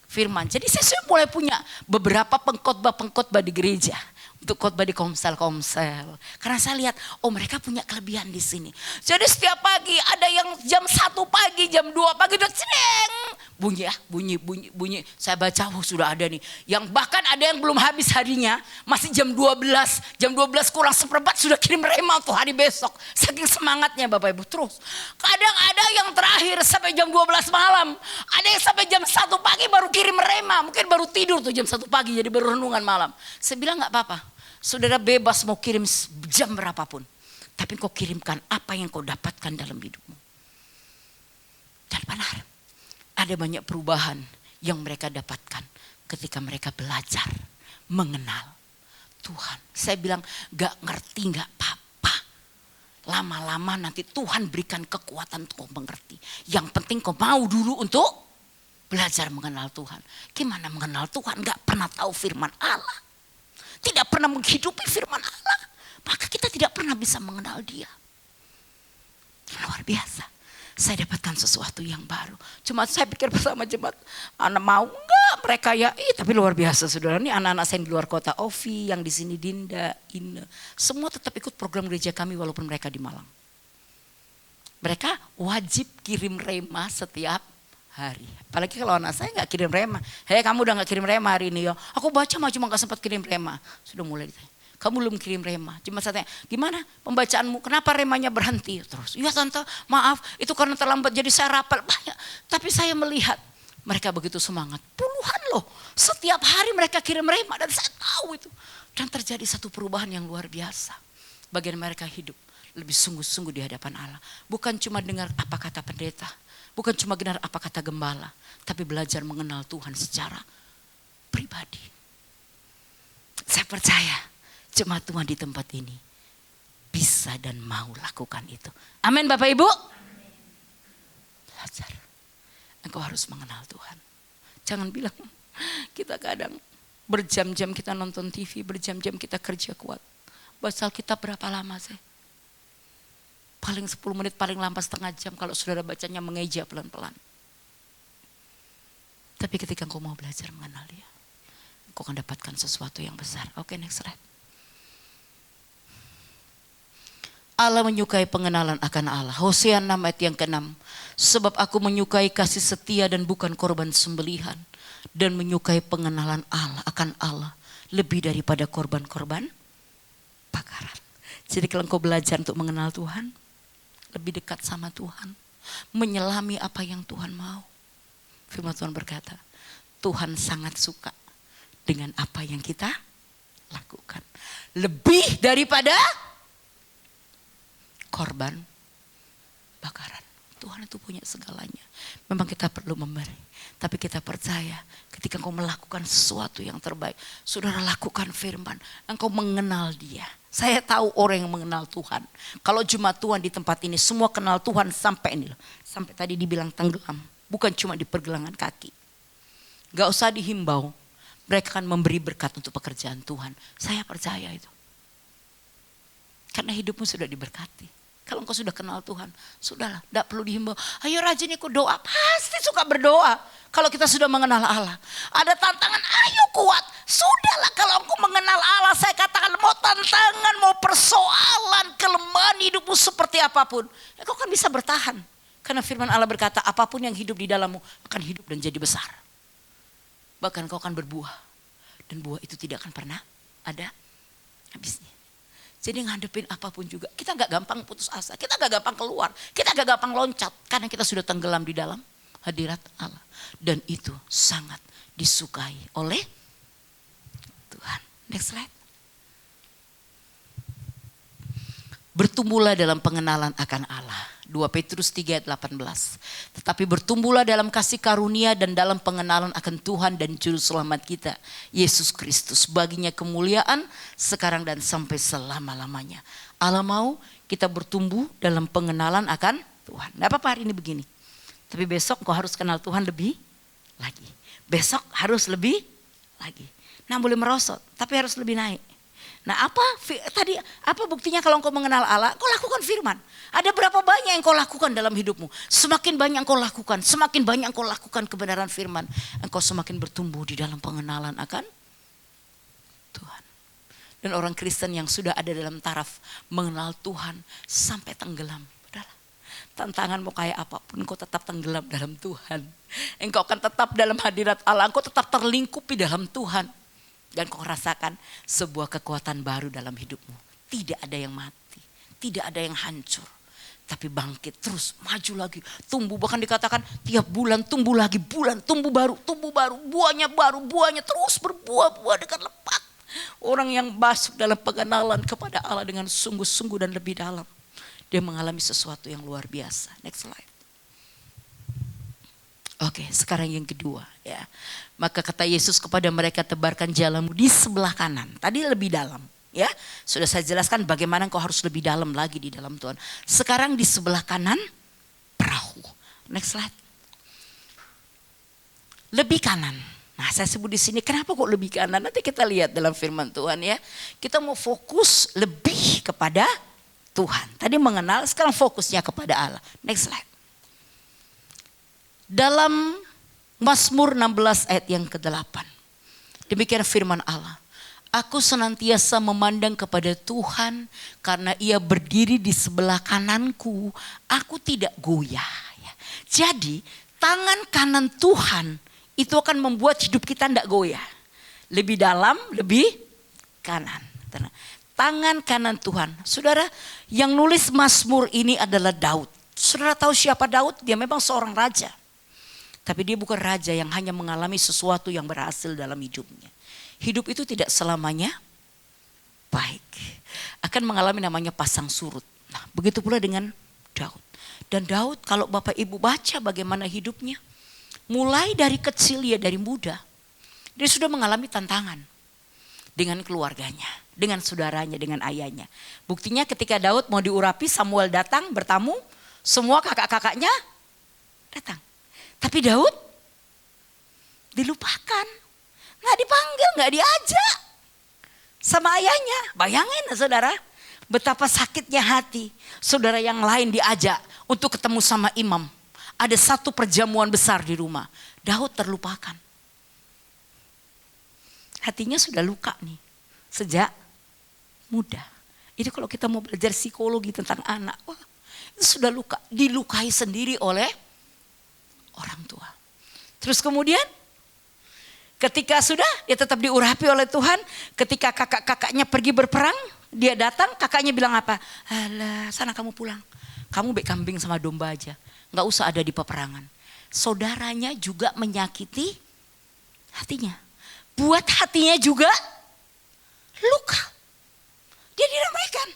B: firman. Jadi saya sudah mulai punya beberapa pengkhotbah di gereja. Untuk khotbah di komsel. Karena saya lihat, oh mereka punya kelebihan di sini. Jadi setiap pagi ada yang jam 1 pagi, jam 2 pagi udah cereng. Bunyi ya, bunyi. Saya baca, oh sudah ada nih. Yang bahkan ada yang belum habis harinya, masih jam 12. Jam 12 kurang seperempat sudah kirim rema untuk hari besok. Saking semangatnya Bapak Ibu terus. Kadang ada yang terakhir sampai jam 12 malam. Ada yang sampai jam 1 pagi baru kirim rema. Mungkin baru tidur tuh jam 1 pagi jadi baru renungan malam. Saya bilang gak apa-apa. Saudara bebas mau kirim jam berapapun. Tapi kau kirimkan apa yang kau dapatkan dalam hidupmu. Dan benar. Ada banyak perubahan yang mereka dapatkan ketika mereka belajar mengenal Tuhan. Saya bilang gak ngerti gak apa-apa. Lama-lama nanti Tuhan berikan kekuatan untuk kau mengerti. Yang penting kau mau dulu untuk belajar mengenal Tuhan. Gimana mengenal Tuhan? Gak pernah tahu firman Allah. Tidak pernah menghidupi firman Allah. Maka kita tidak pernah bisa mengenal dia. Luar biasa. Saya dapatkan sesuatu yang baru. Cuma saya pikir bersama jemaat. Anak mau enggak mereka ya. Tapi luar biasa saudara. Ini anak-anak saya yang di luar kota. Ovi yang di sini Dinda, Ine. Semua tetap ikut program gereja kami walaupun mereka di Malang. Mereka wajib kirim rema setiap hari. Apalagi kalau anak saya gak kirim rema. Hei kamu udah gak kirim rema hari ini ya. Aku baca mah cuma gak sempat kirim rema. Sudah mulai ditanya. Kamu belum kirim rema. Cuma saya tanya, gimana pembacaanmu? Kenapa remanya berhenti terus? Iya tante, maaf, itu karena terlambat jadi saya rapel banyak. Tapi saya melihat mereka begitu semangat. Puluhan loh. Setiap hari mereka kirim rema dan saya tahu itu. Dan terjadi satu perubahan yang luar biasa. Bagian mereka hidup lebih sungguh-sungguh di hadapan Allah. Bukan cuma dengar apa kata pendeta. Bukan cuma dengar apa kata gembala. Tapi belajar mengenal Tuhan secara pribadi. Saya percaya jemaat Tuhan di tempat ini bisa dan mau lakukan itu. Amin Bapak Ibu. Belajar. Engkau harus mengenal Tuhan. Jangan bilang kita kadang berjam-jam kita nonton TV, berjam-jam kita kerja kuat. Baca Alkitab berapa lama sih? Paling 10 menit, paling lambat setengah jam kalau saudara bacanya mengeja pelan-pelan. Tapi ketika engkau mau belajar mengenal Dia, engkau akan dapatkan sesuatu yang besar. Oke, next slide. Allah menyukai pengenalan akan Allah. Hosea 6 ayat yang ke-6. Sebab aku menyukai kasih setia dan bukan korban sembelihan. Dan menyukai pengenalan Allah akan Allah lebih daripada korban-korban bakaran. Jadi kalau engkau belajar untuk mengenal Tuhan, lebih dekat sama Tuhan, menyelami apa yang Tuhan mau. Firman Tuhan berkata, Tuhan sangat suka dengan apa yang kita lakukan. Lebih daripada korban bakaran. Tuhan itu punya segalanya. Memang kita perlu memberi. Tapi kita percaya ketika engkau melakukan sesuatu yang terbaik. Saudara lakukan firman. Engkau mengenal Dia. Saya tahu orang yang mengenal Tuhan. Kalau jemaat Tuhan di tempat ini semua kenal Tuhan sampai ini loh. Sampai tadi dibilang tenggelam. Bukan cuma di pergelangan kaki. Gak usah dihimbau. Mereka akan memberi berkat untuk pekerjaan Tuhan. Saya percaya itu. Karena hidupmu sudah diberkati. Kalau engkau sudah kenal Tuhan, sudahlah, tidak perlu dihimbau. Ayo rajin ikut doa, pasti suka berdoa. Kalau kita sudah mengenal Allah. Ada tantangan, ayo kuat. Sudahlah kalau engkau mengenal Allah, saya katakan mau tantangan, mau persoalan, kelemahan hidupmu seperti apapun. Engkau kan bisa bertahan. Karena firman Allah berkata, apapun yang hidup di dalammu akan hidup dan jadi besar. Bahkan engkau akan berbuah. Dan buah itu tidak akan pernah ada habisnya. Jadi ngadepin apapun juga, kita gak gampang putus asa, kita gak gampang keluar, kita gak gampang loncat. Karena kita sudah tenggelam di dalam hadirat Allah. Dan itu sangat disukai oleh Tuhan. Next slide. Bertumbuhlah dalam pengenalan akan Allah. 2 Petrus 3 ayat 18. Tetapi bertumbuhlah dalam kasih karunia dan dalam pengenalan akan Tuhan dan Juru Selamat kita, Yesus Kristus. Baginya kemuliaan sekarang dan sampai selama-lamanya. Allah mau kita bertumbuh dalam pengenalan akan Tuhan. Tidak apa-apa hari ini begini. Tapi besok kau harus kenal Tuhan lebih lagi. Besok harus lebih lagi. Nah boleh merosot, tapi harus lebih naik. Nah apa buktinya kalau engkau mengenal Allah? Kau lakukan firman. Ada berapa banyak yang kau lakukan dalam hidupmu? Semakin banyak kau lakukan, semakin banyak kau lakukan kebenaran firman, engkau semakin bertumbuh di dalam pengenalan akan Tuhan. Dan orang Kristen yang sudah ada dalam taraf mengenal Tuhan sampai tenggelam. Udahlah, tantangan mau kayak apapun, engkau tetap tenggelam dalam Tuhan. Engkau akan tetap dalam hadirat Allah, engkau tetap terlingkupi dalam Tuhan. Dan kau rasakan sebuah kekuatan baru dalam hidupmu. Tidak ada yang mati, tidak ada yang hancur. Tapi bangkit terus, maju lagi, tumbuh. Bahkan dikatakan tiap bulan tumbuh lagi, bulan tumbuh baru, buahnya terus berbuah dengan lebat. Orang yang masuk dalam pengenalan kepada Allah dengan sungguh-sungguh dan lebih dalam, dia mengalami sesuatu yang luar biasa. Next slide. Oke, sekarang yang kedua ya. Maka kata Yesus kepada mereka, tebarkan jalamu di sebelah kanan. Tadi lebih dalam ya. Sudah saya jelaskan bagaimana engkau harus lebih dalam lagi di dalam Tuhan. Sekarang di sebelah kanan perahu. Next slide. Lebih kanan. Nah, saya sebut di sini kenapa kok lebih kanan? Nanti kita lihat dalam firman Tuhan ya. Kita mau fokus lebih kepada Tuhan. Tadi mengenal, sekarang fokusnya kepada Allah. Next slide. Dalam Mazmur 16 ayat yang ke-8. Demikian firman Allah. Aku senantiasa memandang kepada Tuhan karena Ia berdiri di sebelah kananku. Aku tidak goyah. Jadi tangan kanan Tuhan itu akan membuat hidup kita tidak goyah. Lebih dalam, lebih kanan. tenang. Tangan kanan Tuhan. Saudara, yang nulis Mazmur ini adalah Daud. Saudara tahu siapa Daud? Dia memang seorang raja. Tapi dia bukan raja yang hanya mengalami sesuatu yang berhasil dalam hidupnya. Hidup itu tidak selamanya baik. Akan mengalami namanya pasang surut. Nah, begitu pula dengan Daud. Dan Daud kalau Bapak Ibu baca bagaimana hidupnya. Mulai dari kecil ya, dari muda. Dia sudah mengalami tantangan. Dengan keluarganya, dengan saudaranya, dengan ayahnya. Buktinya ketika Daud mau diurapi, Samuel datang bertamu. Semua kakak-kakaknya datang. Tapi Daud dilupakan. Gak dipanggil, gak diajak sama ayahnya. Bayangin saudara, betapa sakitnya hati. Saudara yang lain diajak untuk ketemu sama imam. Ada satu perjamuan besar di rumah. Daud terlupakan. Hatinya sudah luka nih. Sejak muda. Itu kalau kita mau belajar psikologi tentang anak. Wah, itu sudah luka. Dilukai sendiri oleh orang tua. Terus kemudian ketika sudah dia tetap diurapi oleh Tuhan. Ketika kakak-kakaknya pergi berperang. Dia datang, kakaknya bilang apa? Alah, sana kamu pulang. Kamu baik kambing sama domba aja. Gak usah ada di peperangan. Saudaranya juga menyakiti hatinya. Buat hatinya juga luka. Dia diramaikan.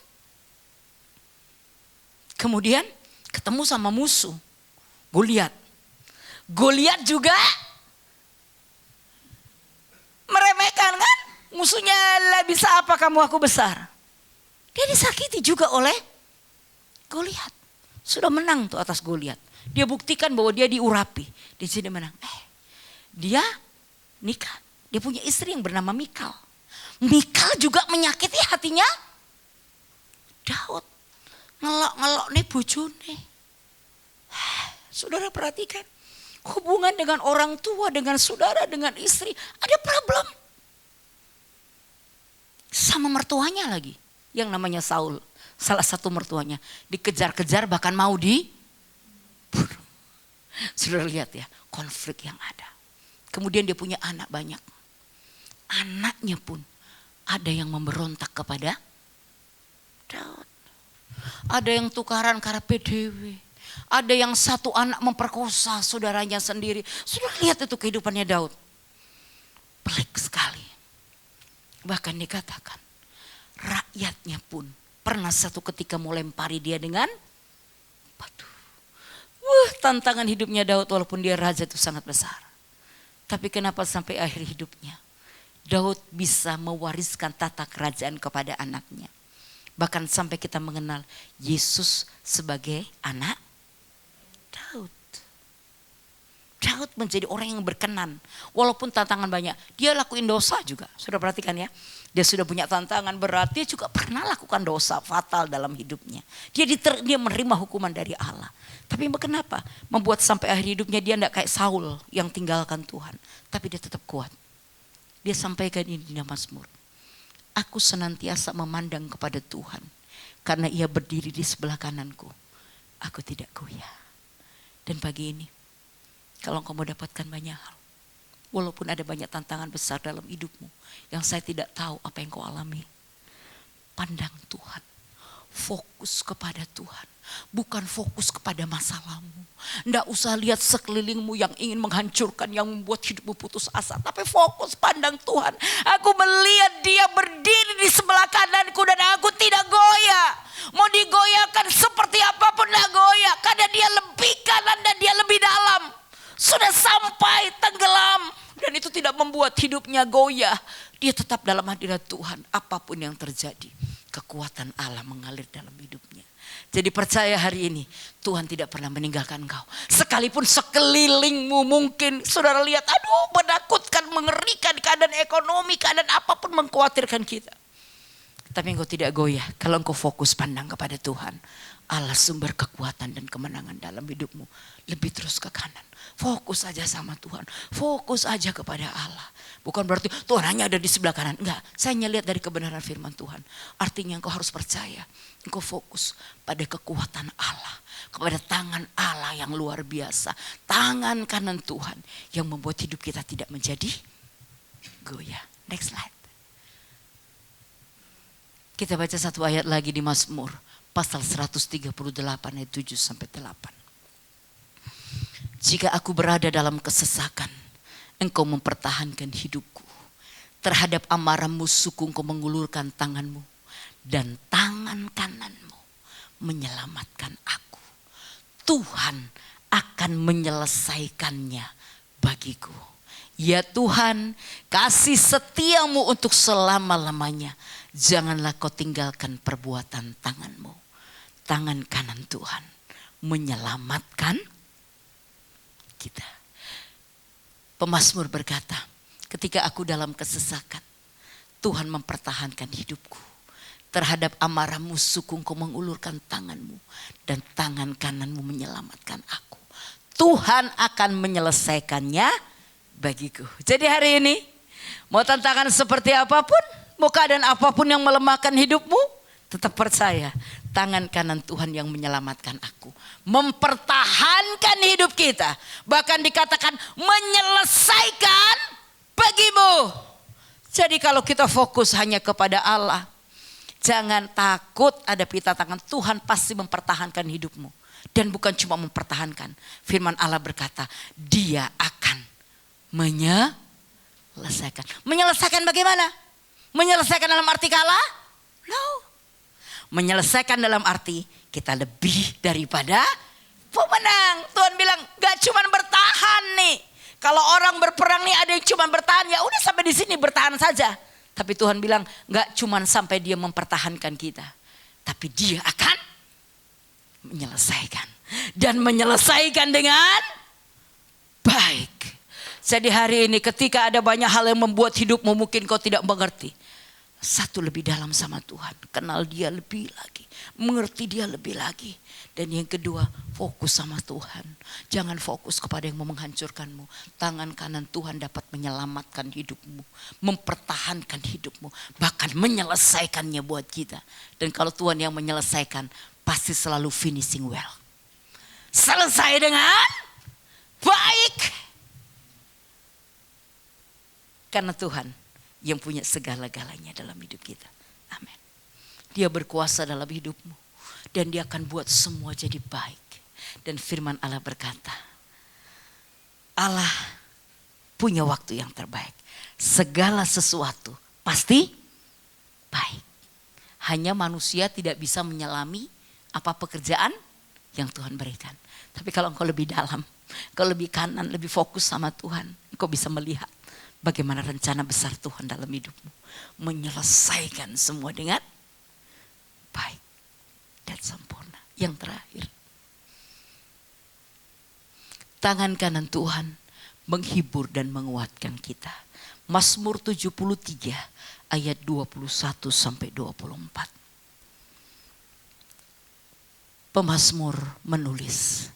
B: Kemudian ketemu sama musuh. Goliat. Goliat juga meremehkan kan? Musuhnya lah bisa apa kamu, aku besar. Dia disakiti juga oleh Goliat. Sudah menang tuh atas Goliat. Dia buktikan bahwa dia diurapi. Di sini menang. Dia nikah. Dia punya istri yang bernama Mikal. Mikal juga menyakiti hatinya Daud. Ngelok-ngelok nih bojone. Saudara perhatikan. Hubungan dengan orang tua, dengan saudara, dengan istri. Ada problem. Sama mertuanya lagi. Yang namanya Saul. Salah satu mertuanya. Dikejar-kejar bahkan mau dibunuh. Saudara lihat ya. Konflik yang ada. Kemudian dia punya anak banyak. Anaknya pun ada yang memberontak kepada Daud. Ada yang tukaran karena PDW. Ada yang satu anak memperkosa saudaranya sendiri. Sudah lihat itu kehidupannya Daud. Pelik sekali. Bahkan dikatakan rakyatnya pun pernah satu ketika mau lempari dia dengan batu. Tantangan hidupnya Daud walaupun dia raja itu sangat besar. Tapi kenapa sampai akhir hidupnya Daud bisa mewariskan tata kerajaan kepada anaknya. Bahkan sampai kita mengenal Yesus sebagai anak Daud. Daud menjadi orang yang berkenan. Walaupun tantangan banyak. Dia lakuin dosa juga. Sudah perhatikan ya. Dia sudah punya tantangan berat. Dia juga pernah lakukan dosa fatal dalam hidupnya. Dia menerima hukuman dari Allah. Tapi kenapa? Membuat sampai akhir hidupnya dia tidak kayak Saul yang tinggalkan Tuhan. Tapi dia tetap kuat. Dia sampaikan ini di Mazmur. Aku senantiasa memandang kepada Tuhan. Karena ia berdiri di sebelah kananku. Aku tidak goyah. Dan pagi ini, kalau engkau mau dapatkan banyak hal. Walaupun ada banyak tantangan besar dalam hidupmu. Yang saya tidak tahu apa yang kau alami. Pandang Tuhan. Fokus kepada Tuhan. Bukan fokus kepada masalahmu. Tidak usah lihat sekelilingmu yang ingin menghancurkan, yang membuat hidupmu putus asa. Tapi fokus pandang Tuhan. Aku melihat dia berdiri di sebelah kananku dan aku tidak goyah. Mau digoyahkan seperti apapun tidak goyah. Karena dia lebih kanan dan dia lebih dalam. Sudah sampai tenggelam. Dan itu tidak membuat hidupnya goyah. Dia tetap dalam hadirat Tuhan. Apapun yang terjadi. Kekuatan Allah mengalir dalam hidupnya. Jadi percaya hari ini Tuhan tidak pernah meninggalkan engkau. Sekalipun sekelilingmu mungkin saudara lihat aduh menakutkan, mengerikan, keadaan ekonomi, keadaan apapun mengkhawatirkan kita. Tapi engkau tidak goyah kalau engkau fokus pandang kepada Tuhan. Allah sumber kekuatan dan kemenangan dalam hidupmu. Lebih terus ke kanan. Fokus aja sama Tuhan. Fokus aja kepada Allah. Bukan berarti Tuhan hanya ada di sebelah kanan. Enggak, saya hanya lihat dari kebenaran firman Tuhan. Artinya engkau harus percaya. Engkau fokus pada kekuatan Allah. Kepada tangan Allah yang luar biasa. Tangan kanan Tuhan yang membuat hidup kita tidak menjadi goyah. Next slide. Kita baca satu ayat lagi di Mazmur pasal 138 ayat 7 sampai 8. Jika aku berada dalam kesesakan, engkau mempertahankan hidupku. Terhadap amarah musuhku engkau mengulurkan tanganmu, dan tangan kananmu menyelamatkan aku. Tuhan akan menyelesaikannya bagiku. Ya Tuhan, kasih setiamu untuk selama-lamanya. Janganlah kau tinggalkan perbuatan tanganmu. Tangan kanan Tuhan menyelamatkan kita. Pemazmur berkata, ketika aku dalam kesesakan, Tuhan mempertahankan hidupku. Terhadap amarah musuhku engkau mengulurkan tanganmu, dan tangan kananmu menyelamatkan aku. Tuhan akan menyelesaikannya bagiku. Jadi hari ini, mau tantangan seperti apapun, mau keadaan apapun yang melemahkan hidupmu, tetap percaya tangan kanan Tuhan yang menyelamatkan aku. Mempertahankan hidup kita. Bahkan dikatakan menyelesaikan bagimu. Jadi kalau kita fokus hanya kepada Allah, jangan takut hadapi tantangan. Tuhan pasti mempertahankan hidupmu. Dan bukan cuma mempertahankan. Firman Allah berkata, Dia akan menyelesaikan. Menyelesaikan bagaimana? Menyelesaikan dalam arti kalah? No. Menyelesaikan dalam arti kita lebih daripada pemenang. Tuhan bilang gak cuma bertahan nih. Kalau orang berperang nih ada yang cuma bertahan, ya udah sampai di sini bertahan saja. Tapi Tuhan bilang gak cuma sampai Dia mempertahankan kita, tapi Dia akan menyelesaikan. Dan menyelesaikan dengan baik. Jadi hari ini ketika ada banyak hal yang membuat hidupmu mungkin kau tidak mengerti. Satu, lebih dalam sama Tuhan. Kenal Dia lebih lagi. Mengerti Dia lebih lagi. Dan yang kedua, fokus sama Tuhan. Jangan fokus kepada yang mau menghancurkanmu. Tangan kanan Tuhan dapat menyelamatkan hidupmu. Mempertahankan hidupmu. Bahkan menyelesaikannya buat kita. Dan kalau Tuhan yang menyelesaikan, pasti selalu finishing well. Selesai dengan baik. Karena Tuhan yang punya segala-galanya dalam hidup kita. Amin. Dia berkuasa dalam hidupmu. Dan Dia akan buat semua jadi baik. Dan firman Allah berkata, Allah punya waktu yang terbaik. Segala sesuatu pasti baik. Hanya manusia tidak bisa menyelami apa pekerjaan yang Tuhan berikan. Tapi kalau engkau lebih dalam, engkau lebih kanan, lebih fokus sama Tuhan, engkau bisa melihat bagaimana rencana besar Tuhan dalam hidupmu. Menyelesaikan semua dengan baik dan sempurna. Yang terakhir, tangan kanan Tuhan menghibur dan menguatkan kita. Mazmur 73 ayat 21 sampai 24. Pemazmur menulis,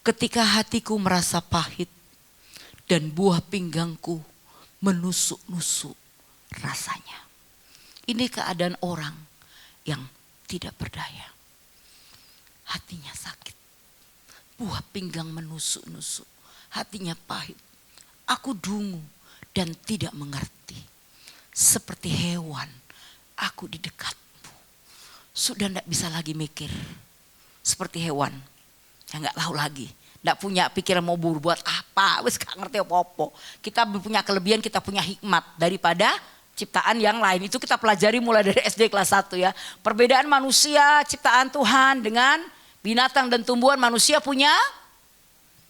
B: ketika hatiku merasa pahit dan buah pinggangku menusuk-nusuk rasanya. Ini keadaan orang yang tidak berdaya. Hatinya sakit. Buah pinggang menusuk-nusuk. Hatinya pahit. Aku dungu dan tidak mengerti. Seperti hewan, aku di dekatmu. Sudah tidak bisa lagi mikir. Seperti hewan yang gak tahu lagi. Tidak punya pikiran mau berbuat apa. Wes gak ngerti apa-apa. Kita punya kelebihan, kita punya hikmat daripada ciptaan yang lain. Itu kita pelajari mulai dari SD kelas 1 ya. Perbedaan manusia, ciptaan Tuhan dengan binatang dan tumbuhan. Manusia punya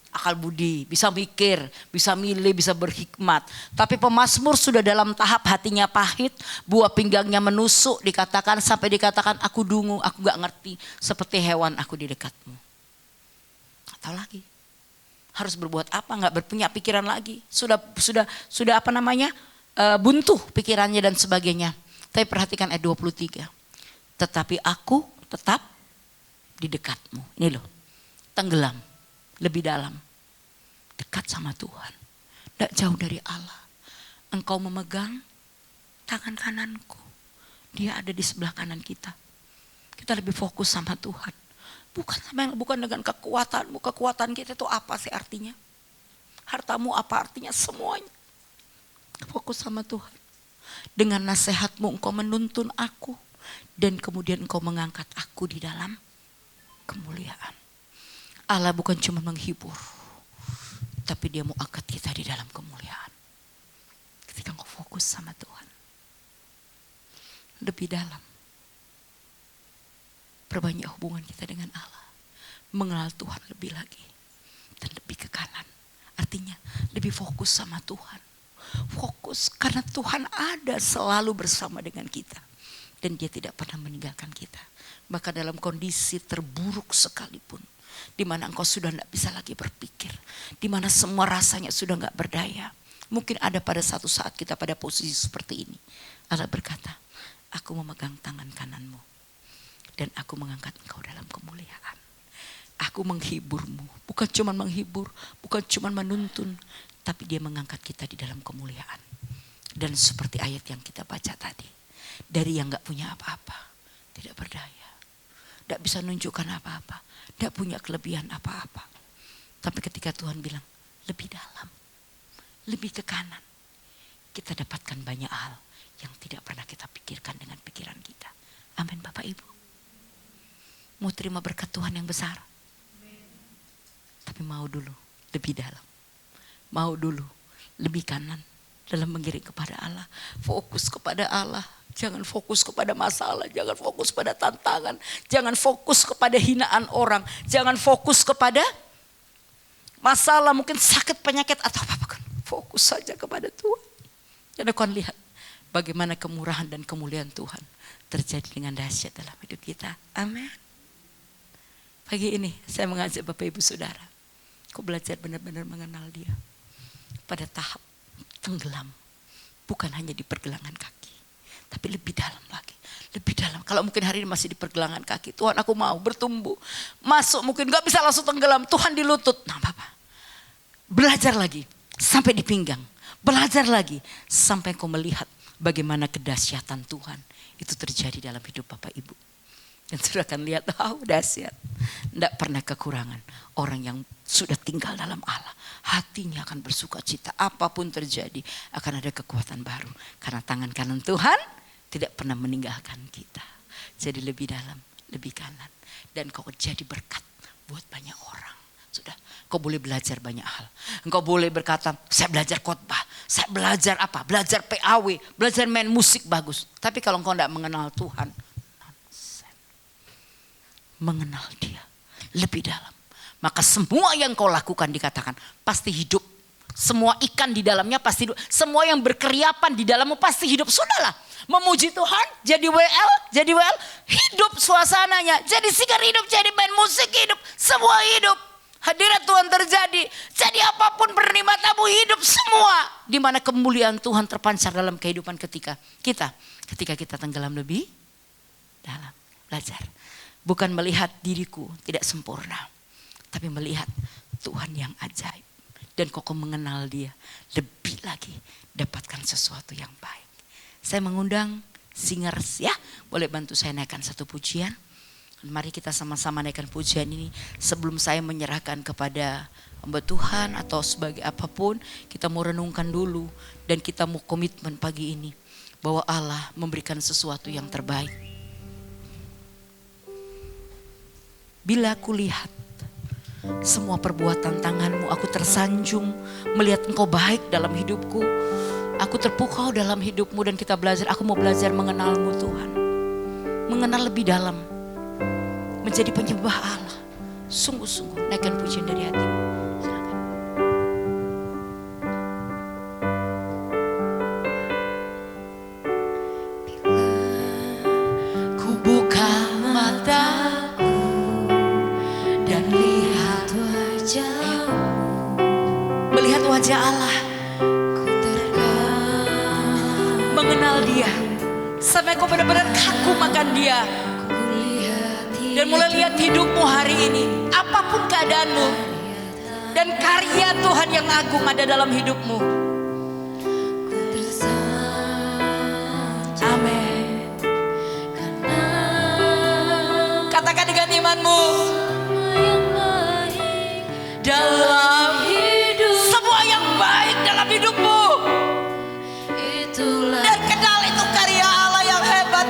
B: akal budi, bisa mikir, bisa milih, bisa berhikmat. Tapi pemazmur sudah dalam tahap hatinya pahit, buah pinggangnya menusuk, dikatakan sampai dikatakan aku dungu, aku gak ngerti, seperti hewan aku di dekatmu. Gak tahu lagi harus berbuat apa, gak berpunya pikiran lagi. Sudah apa namanya? Buntu pikirannya dan sebagainya. Tapi perhatikan ayat 23. Tetapi aku tetap di dekatmu. Ini loh, tenggelam, lebih dalam. Dekat sama Tuhan. Tidak jauh dari Allah. Engkau memegang tangan kananku. Dia ada di sebelah kanan kita. Kita lebih fokus sama Tuhan. Bukan dengan kekuatanmu. Kekuatan kita itu apa sih artinya? Hartamu apa artinya? Semuanya. Fokus sama Tuhan. Dengan nasihatmu engkau menuntun aku. Dan kemudian engkau mengangkat aku di dalam kemuliaan. Allah bukan cuma menghibur, tapi dia mau angkat kita di dalam kemuliaan. Ketika engkau fokus sama Tuhan. Lebih dalam. Perbanyak hubungan kita dengan Allah. Mengenal Tuhan lebih lagi. Dan lebih ke kanan. Artinya lebih fokus sama Tuhan. Fokus karena Tuhan ada selalu bersama dengan kita. Dan dia tidak pernah meninggalkan kita. Bahkan dalam kondisi terburuk sekalipun. Di mana engkau sudah tidak bisa lagi berpikir. Di mana semua rasanya sudah tidak berdaya. Mungkin ada pada satu saat kita pada posisi seperti ini. Allah berkata, aku memegang tangan kananmu. Dan aku mengangkat engkau dalam kemuliaan. Aku menghiburmu. Bukan cuma menghibur. Bukan cuma menuntun. Tapi dia mengangkat kita di dalam kemuliaan. Dan seperti ayat yang kita baca tadi. Dari yang gak punya apa-apa. Tidak berdaya. Tidak bisa nunjukkan apa-apa. Tidak punya kelebihan apa-apa. Tapi ketika Tuhan bilang, lebih dalam. Lebih ke kanan. Kita dapatkan banyak hal yang tidak pernah kita pikirkan dengan pikiran kita. Amin Bapak Ibu. Mau terima berkat Tuhan yang besar. Tapi mau dulu lebih dalam. Mau dulu lebih kanan dalam mengiring kepada Allah. Fokus kepada Allah. Jangan fokus kepada masalah. Jangan fokus pada tantangan. Jangan fokus kepada hinaan orang. Jangan fokus kepada masalah, mungkin sakit, penyakit atau apapun. Fokus saja kepada Tuhan. Dan aku akan lihat bagaimana kemurahan dan kemuliaan Tuhan terjadi dengan dahsyat dalam hidup kita. Amin. Pagi ini saya mengajak Bapak Ibu Saudara. Kau belajar benar-benar mengenal dia. Pada tahap tenggelam. Bukan hanya di pergelangan kaki. Tapi lebih dalam lagi. Lebih dalam. Kalau mungkin hari ini masih di pergelangan kaki. Tuhan aku mau bertumbuh. Masuk mungkin gak bisa langsung tenggelam. Tuhan di lutut. Nah Bapak. Belajar lagi. Sampai di pinggang. Belajar lagi. Sampai kau melihat bagaimana kedahsyatan Tuhan. Itu terjadi dalam hidup Bapak Ibu. Dan sudah akan lihat, dahsyat. Tidak pernah kekurangan. Orang yang sudah tinggal dalam Allah. Hatinya akan bersuka cita. Apapun terjadi akan ada kekuatan baru. Karena tangan kanan Tuhan tidak pernah meninggalkan kita. Jadi lebih dalam, lebih kanan. Dan kau jadi berkat buat banyak orang. Sudah, kau boleh belajar banyak hal. Engkau boleh berkata, saya belajar khotbah. Saya belajar apa? Belajar PAW. Belajar main musik bagus. Tapi kalau engkau tidak mengenal Tuhan. Mengenal dia lebih dalam. Maka semua yang kau lakukan dikatakan pasti hidup. Semua ikan di dalamnya pasti hidup. Semua yang berkeriapan di dalammu pasti hidup. Sudahlah. Memuji Tuhan. Jadi WL. Hidup suasananya. Jadi sigar hidup. Jadi main musik hidup. Semua hidup. Hadirat Tuhan terjadi. Jadi apapun bernikmatamu hidup semua. Di mana kemuliaan Tuhan terpancar dalam kehidupan ketika kita tenggelam lebih dalam. Belajar. Bukan melihat diriku tidak sempurna. Tapi melihat Tuhan yang ajaib. Dan kau mengenal dia. Lebih lagi dapatkan sesuatu yang baik. Saya mengundang singers ya. Boleh bantu saya naikkan satu pujian. Mari kita sama-sama naikkan pujian ini. Sebelum saya menyerahkan kepada hamba Tuhan atau sebagai apapun. Kita mau renungkan dulu. Dan kita mau komitmen pagi ini. Bahwa Allah memberikan sesuatu yang terbaik. Bila aku lihat semua perbuatan tanganmu, aku tersanjung melihat engkau baik dalam hidupku. Aku terpukau dalam hidupmu dan kita belajar, aku mau belajar mengenalmu Tuhan. Mengenal lebih dalam. Menjadi penyembah Allah. Sungguh-sungguh naikkan pujian dari hatimu. Silakan. Bila ku buka mata melihat wajah Allah, mengenal dia, sampai kau benar-benar kaku makan dia, dan mulai lihat hidupmu hari ini, apapun keadaanmu, dan karya Tuhan yang agung ada dalam hidupmu. Amin. Katakan dengan imanmu. Dalam hidup, semua yang baik dalam hidupmu. Dan kenal itu karya Allah yang hebat.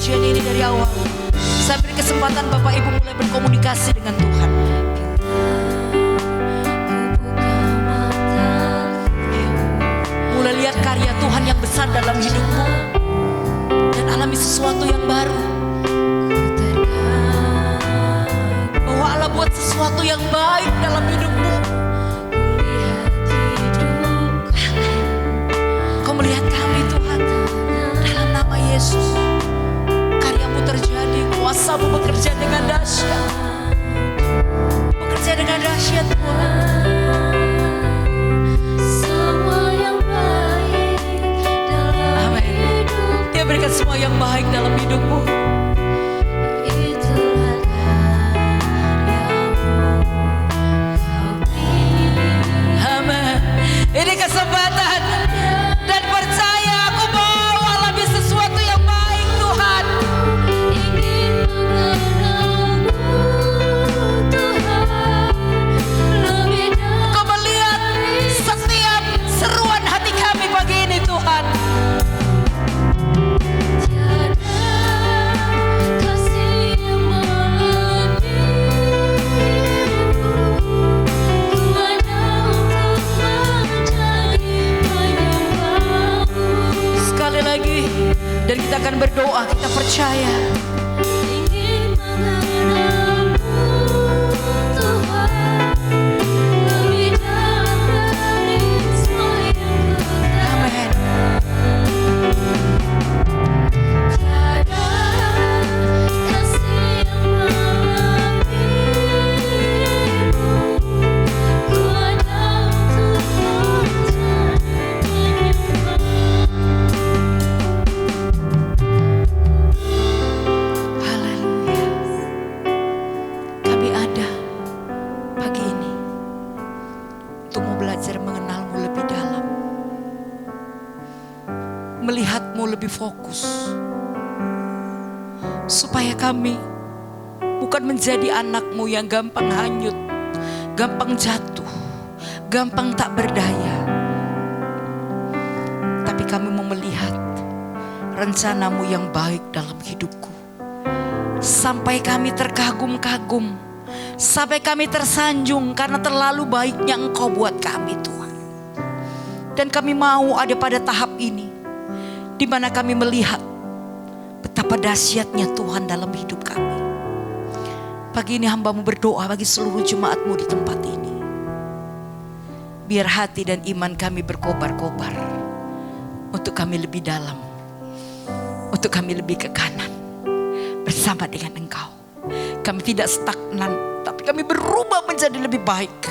B: pujian ini dari awal. Saya beri kesempatan Bapak Ibu mulai berkomunikasi dengan Tuhan. Mulai lihat karya Tuhan yang besar dalam hidupmu dan alami sesuatu yang baru. Bahwa Allah buat sesuatu yang baik dalam hidupmu. Kau melihat kami Tuhan, dalam nama Yesus. Karyamu terjadi, kuasamu bekerja dengan dahsyat. Bekerja dengan dahsyat Tuhan. Amin. Dia berikan semua yang baik dalam hidupmu. Amin. Ini kesempatan dan percaya aku mau alami sesuatu yang baik Tuhan. Kau melihat setiap seruan hati kami pagi ini Tuhan. Sekali lagi, dan kita akan berdoa, kita percaya. Amin. Haleluya. Kami ada pagi ini untuk mau belajar mengenalmu lebih dalam, melihatmu lebih fokus, supaya kami bukan menjadi anakmu yang gampang hanyut, gampang jatuh, gampang tak berdaya, tapi kami mau melihat rencanamu yang baik dalam hidupku, sampai kami terkagum-kagum, sampai kami tersanjung karena terlalu baiknya Engkau buat kami Tuhan. Dan kami mau ada pada tahap ini, di mana kami melihat betapa dahsyatnya Tuhan dalam hidup kami. Pagi ini hamba-Mu berdoa bagi seluruh jemaat-Mu di tempat ini. Biar hati dan iman kami berkobar-kobar, untuk kami lebih dalam, untuk kami lebih ke kanan, bersama dengan Engkau. Kami tidak stagnan, tapi kami berubah menjadi lebih baik,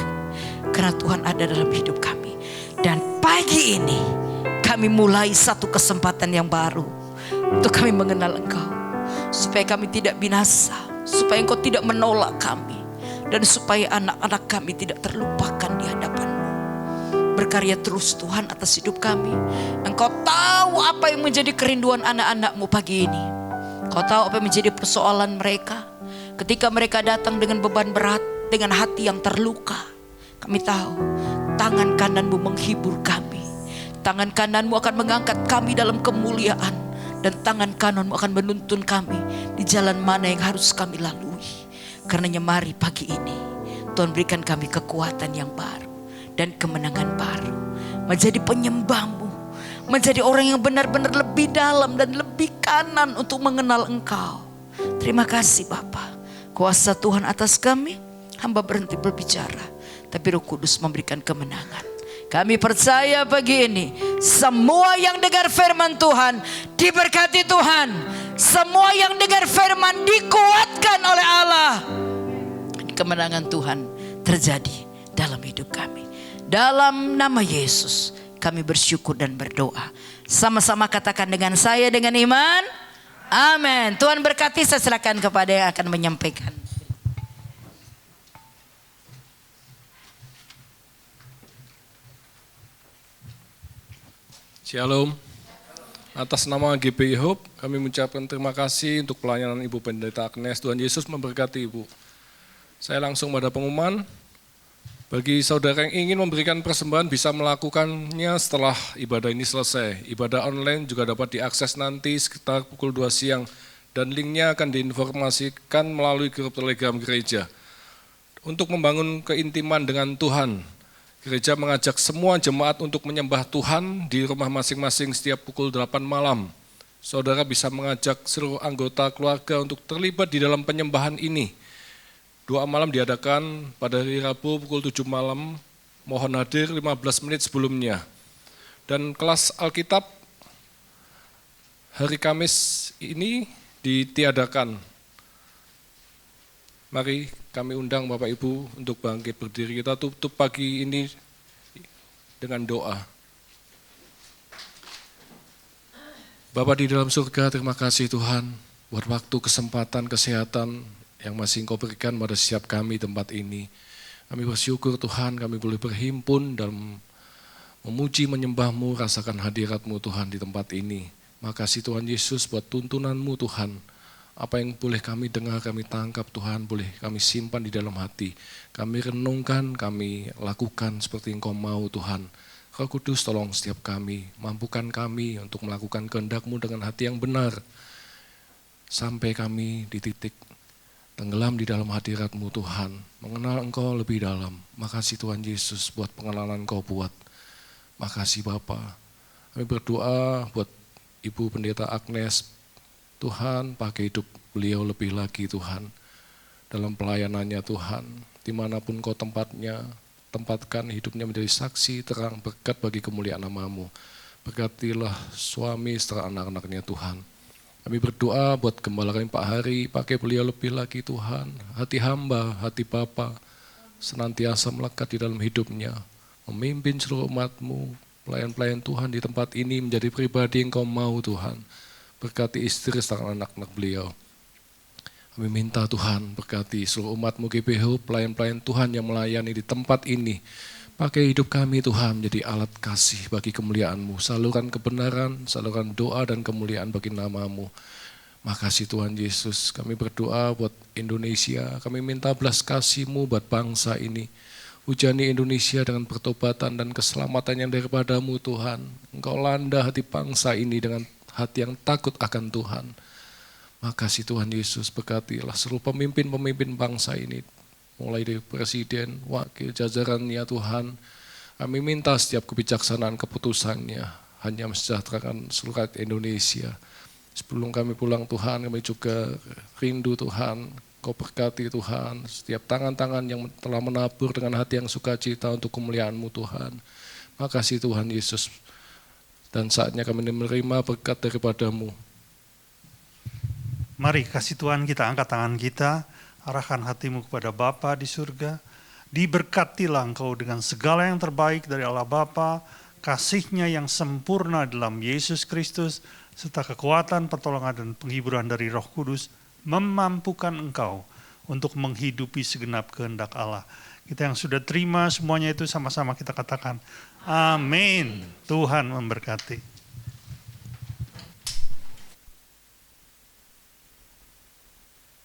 B: karena Tuhan ada dalam hidup kami. Dan pagi ini kami mulai satu kesempatan yang baru untuk kami mengenal Engkau, supaya kami tidak binasa, supaya Engkau tidak menolak kami, dan supaya anak-anak kami tidak terlupakan di hadapan-Mu. Berkarya terus Tuhan atas hidup kami. Engkau tahu apa yang menjadi kerinduan anak-anak-Mu pagi ini. Kau tahu apa yang menjadi persoalan mereka ketika mereka datang dengan beban berat, dengan hati yang terluka. Kami tahu tangan kanan-Mu menghibur kami. Tangan kanan-Mu akan mengangkat kami dalam kemuliaan, dan tangan kanan-Mu akan menuntun kami di jalan mana yang harus kami lalui. Karenanya mari pagi ini Tuhan berikan kami kekuatan yang baru dan kemenangan baru, menjadi penyembah-Mu, menjadi orang yang benar-benar lebih dalam dan lebih kanan untuk mengenal Engkau. Terima kasih Bapa. Kuasa Tuhan atas kami, hamba berhenti berbicara, tapi Roh Kudus memberikan kemenangan. Kami percaya pagi ini semua yang dengar firman Tuhan diberkati Tuhan. Semua yang dengar firman dikuatkan oleh Allah. Kemenangan Tuhan terjadi dalam hidup kami. Dalam nama Yesus kami bersyukur dan berdoa. Sama-sama katakan dengan saya dengan iman. Amin. Tuhan berkati, saya silakan kepada yang akan menyampaikan.
C: Shalom. Atas nama GPI Hope, kami mengucapkan terima kasih untuk pelayanan Ibu Pendeta Agnes. Tuhan Yesus memberkati Ibu. Saya langsung pada pengumuman. Bagi saudara yang ingin memberikan persembahan bisa melakukannya setelah ibadah ini selesai. Ibadah online juga dapat diakses nanti sekitar pukul 2 siang dan linknya akan diinformasikan melalui grup Telegram gereja. Untuk membangun keintiman dengan Tuhan, gereja mengajak semua jemaat untuk menyembah Tuhan di rumah masing-masing setiap pukul 8 malam. Saudara bisa mengajak seluruh anggota keluarga untuk terlibat di dalam penyembahan ini. Doa malam diadakan pada hari Rabu pukul 7 malam, mohon hadir 15 menit sebelumnya. Dan kelas Alkitab hari Kamis ini ditiadakan. Mari kami undang Bapak Ibu untuk bangkit berdiri. Kita tutup pagi ini dengan doa. Bapa di dalam surga, terima kasih Tuhan buat waktu, kesempatan, kesehatan yang masih Engkau berikan pada setiap kami tempat ini. Kami bersyukur Tuhan, kami boleh berhimpun dalam memuji, menyembah-Mu, rasakan hadirat-Mu Tuhan di tempat ini. Makasih Tuhan Yesus buat tuntunan-Mu Tuhan. Apa yang boleh kami dengar, kami tangkap Tuhan, boleh kami simpan di dalam hati. Kami renungkan, kami lakukan seperti Engkau mau Tuhan. Roh Kudus tolong setiap kami, mampukan kami untuk melakukan kehendak-Mu dengan hati yang benar. Sampai kami di titik tenggelam di dalam hadirat-Mu Tuhan, mengenal Engkau lebih dalam. Makasih Tuhan Yesus buat pengenalan Engkau buat. Makasih Bapa. Kami berdoa buat Ibu Pendeta Agnes, Tuhan pakai hidup beliau lebih lagi Tuhan, dalam pelayanannya Tuhan, dimanapun Kau tempatkan hidupnya menjadi saksi terang berkat bagi kemuliaan nama-Mu. Berkatilah suami serta anak-anaknya Tuhan. Kami berdoa buat gembala kami Pak Hari, pakai beliau lebih lagi Tuhan, hati hamba, hati Bapa, senantiasa melekat di dalam hidupnya, memimpin seluruh umat-Mu, pelayan-pelayan Tuhan di tempat ini menjadi pribadi yang Kau mau Tuhan. Berkati istri serta anak-anak beliau. Kami minta Tuhan berkati seluruh umat-Mu GBH, pelayan-pelayan Tuhan yang melayani di tempat ini. Pakai hidup kami Tuhan menjadi alat kasih bagi kemuliaan-Mu. Saluran kebenaran, saluran doa dan kemuliaan bagi nama-Mu. Makasih Tuhan Yesus. Kami berdoa buat Indonesia. Kami minta belas kasih-Mu buat bangsa ini. Hujani Indonesia dengan pertobatan dan keselamatan yang daripada-Mu Tuhan. Engkau landa hati bangsa ini dengan hati yang takut akan Tuhan. Makasih Tuhan Yesus, berkatilah seluruh pemimpin-pemimpin bangsa ini, mulai dari presiden, wakil, jajarannya Tuhan. Kami minta setiap kebijaksanaan keputusannya hanya mensejahterakan seluruh rakyat Indonesia. Sebelum kami pulang Tuhan, kami juga rindu Tuhan, Kau berkati Tuhan, setiap tangan-tangan yang telah menabur dengan hati yang sukacita untuk kemuliaan-Mu Tuhan. Makasih Tuhan Yesus. Dan saatnya kami menerima berkat daripada-Mu.
D: Mari kasih Tuhan kita angkat tangan kita, arahkan hatimu kepada Bapa di surga. Diberkatilah engkau dengan segala yang terbaik dari Allah Bapa, kasih-Nya yang sempurna dalam Yesus Kristus, serta kekuatan, pertolongan dan penghiburan dari Roh Kudus, memampukan engkau untuk menghidupi segenap kehendak Allah. Kita yang sudah terima semuanya itu sama-sama kita katakan, amin. Tuhan memberkati.